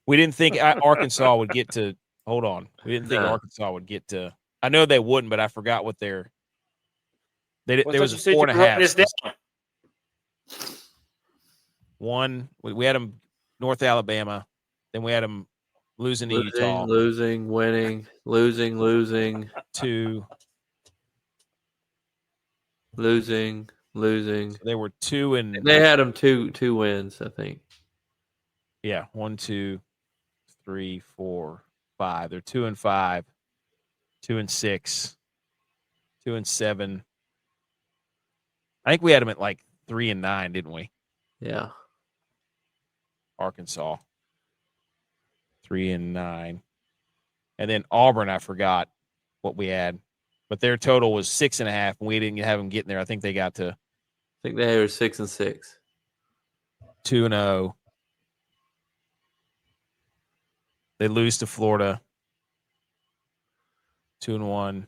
we didn't think Arkansas would get to. Hold on, we didn't think Arkansas would get to. I know they wouldn't, but I forgot what their. There was a 4.5. One, we had them North Alabama, then we had them losing to Utah, losing, winning, losing, 2, losing. So they were 2 and they had them two wins, I think. Yeah, 1, 2, 3, 4, 5. They're 2-5, 2-6, 2-7. I think we had them at like 3-9, didn't we? Yeah. Arkansas, 3-9, and then Auburn. I forgot what we had, but their total was 6.5, and we didn't have them getting there. I think they got to. I think they were 6-6, 2-0. They lose to Florida. 2-1.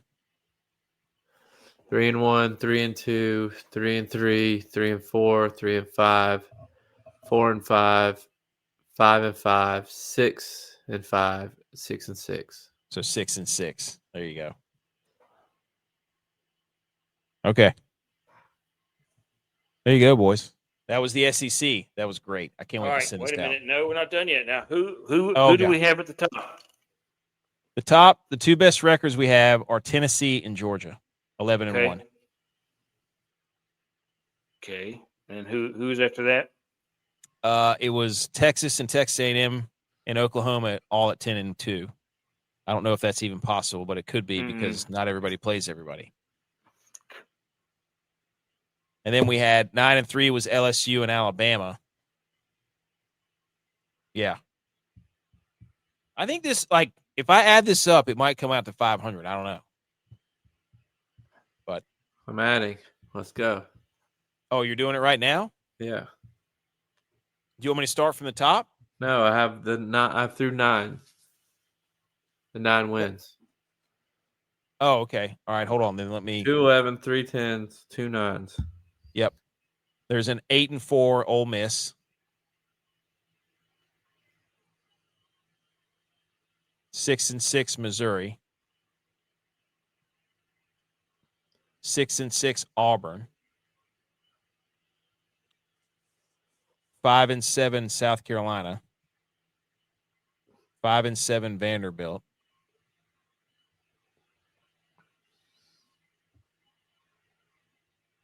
3-1, 3-2, 3-3, 3-4, 3-5, 4-5, 5-5, 6-5, 6-6. So 6-6. There you go. Okay. There you go, boys. That was the SEC. That was great. I can't wait to send this down. Wait a minute. No, we're not done yet. Now, who do we have at the top? The 2 best records we have are Tennessee and Georgia, 11-1. Okay. And who's after that? It was Texas and Texas A&M and Oklahoma all at 10-2. I don't know if that's even possible, but it could be because not everybody plays everybody. And then we had 9-3 was LSU and Alabama. Yeah. I think this, like, if I add this up, it might come out to 500. I don't know. But I'm adding. Let's go. Oh, you're doing it right now? Yeah. Do you want me to start from the top? No, I have through 9. The 9 wins. Oh, okay. All right, hold on. Then let me. 2 11, 3 10s, 2 9s. Yep. There's an 8-4 Ole Miss. 6-6 Missouri. 6-6 Auburn. 5-7 South Carolina. 5-7 Vanderbilt.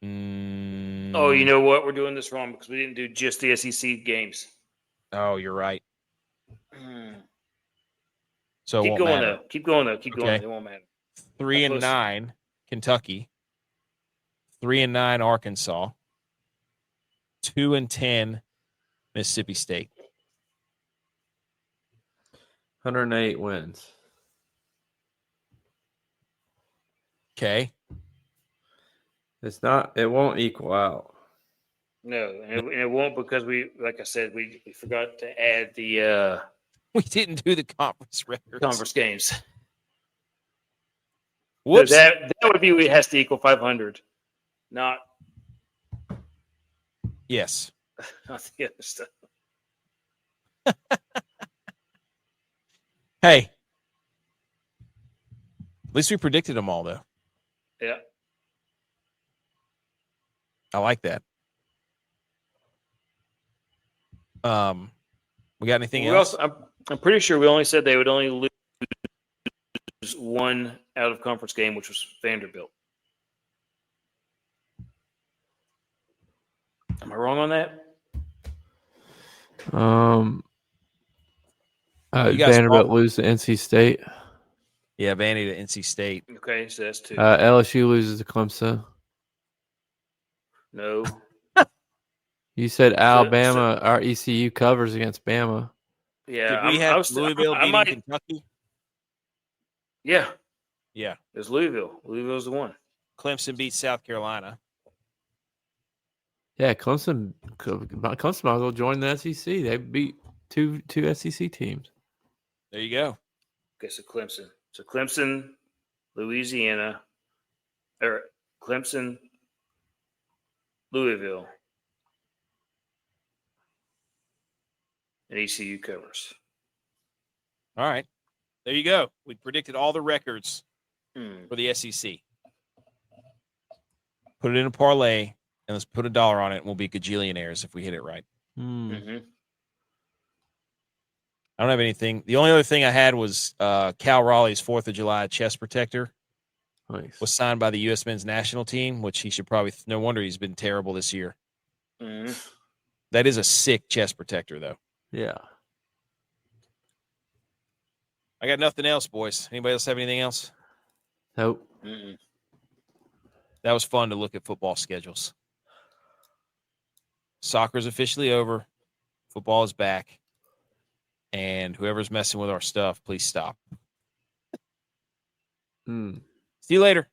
6-6 Oh, you know what? We're doing this wrong because we didn't do just the SEC games. Oh, you're right. So keep going though. Keep going though. Keep going. It won't matter. 3-9 Kentucky. 3-9 Arkansas. 2-10 Mississippi State. 108 wins. Okay. It won't equal out. No, and it won't because like I said, we forgot to add the we didn't do the conference records. Conference games. Whoops. So that would be it has to equal 500. Not Yes. Not the other stuff. Hey. At least we predicted them all, though. Yeah. I like that. We got anything else? I'm pretty sure we only said they would only lose one out of conference game, which was Vanderbilt. Am I wrong on that? Vanderbilt lose to NC State. Yeah, Vandy to NC State. Okay, so that's 2. LSU loses to Clemson. No. You said Alabama, our ECU covers against Bama. Yeah. Did we have Louisville beating Kentucky? Yeah. Yeah. It was Louisville. Louisville's the one. Clemson beat South Carolina. Yeah, Clemson might as well join the SEC. They beat two SEC teams. There you go. Okay, so Clemson. So Clemson, Louisiana, or Clemson, Louisville, and ECU covers. All right. There you go. We predicted all the records for the SEC. Put it in a parlay, and let's put $1 on it, and we'll be gajillionaires if we hit it right. Mm-hmm. I don't have anything. The only other thing I had was Cal Raleigh's 4th of July chest protector. Nice. Was signed by the U.S. men's national team, which he should probably – no wonder he's been terrible this year. Mm-hmm. That is a sick chest protector, though. Yeah. I got nothing else, boys. Anybody else have anything else? Nope. Mm-mm. That was fun to look at football schedules. Soccer's officially over. Football is back. And whoever's messing with our stuff, please stop. Mm. See you later.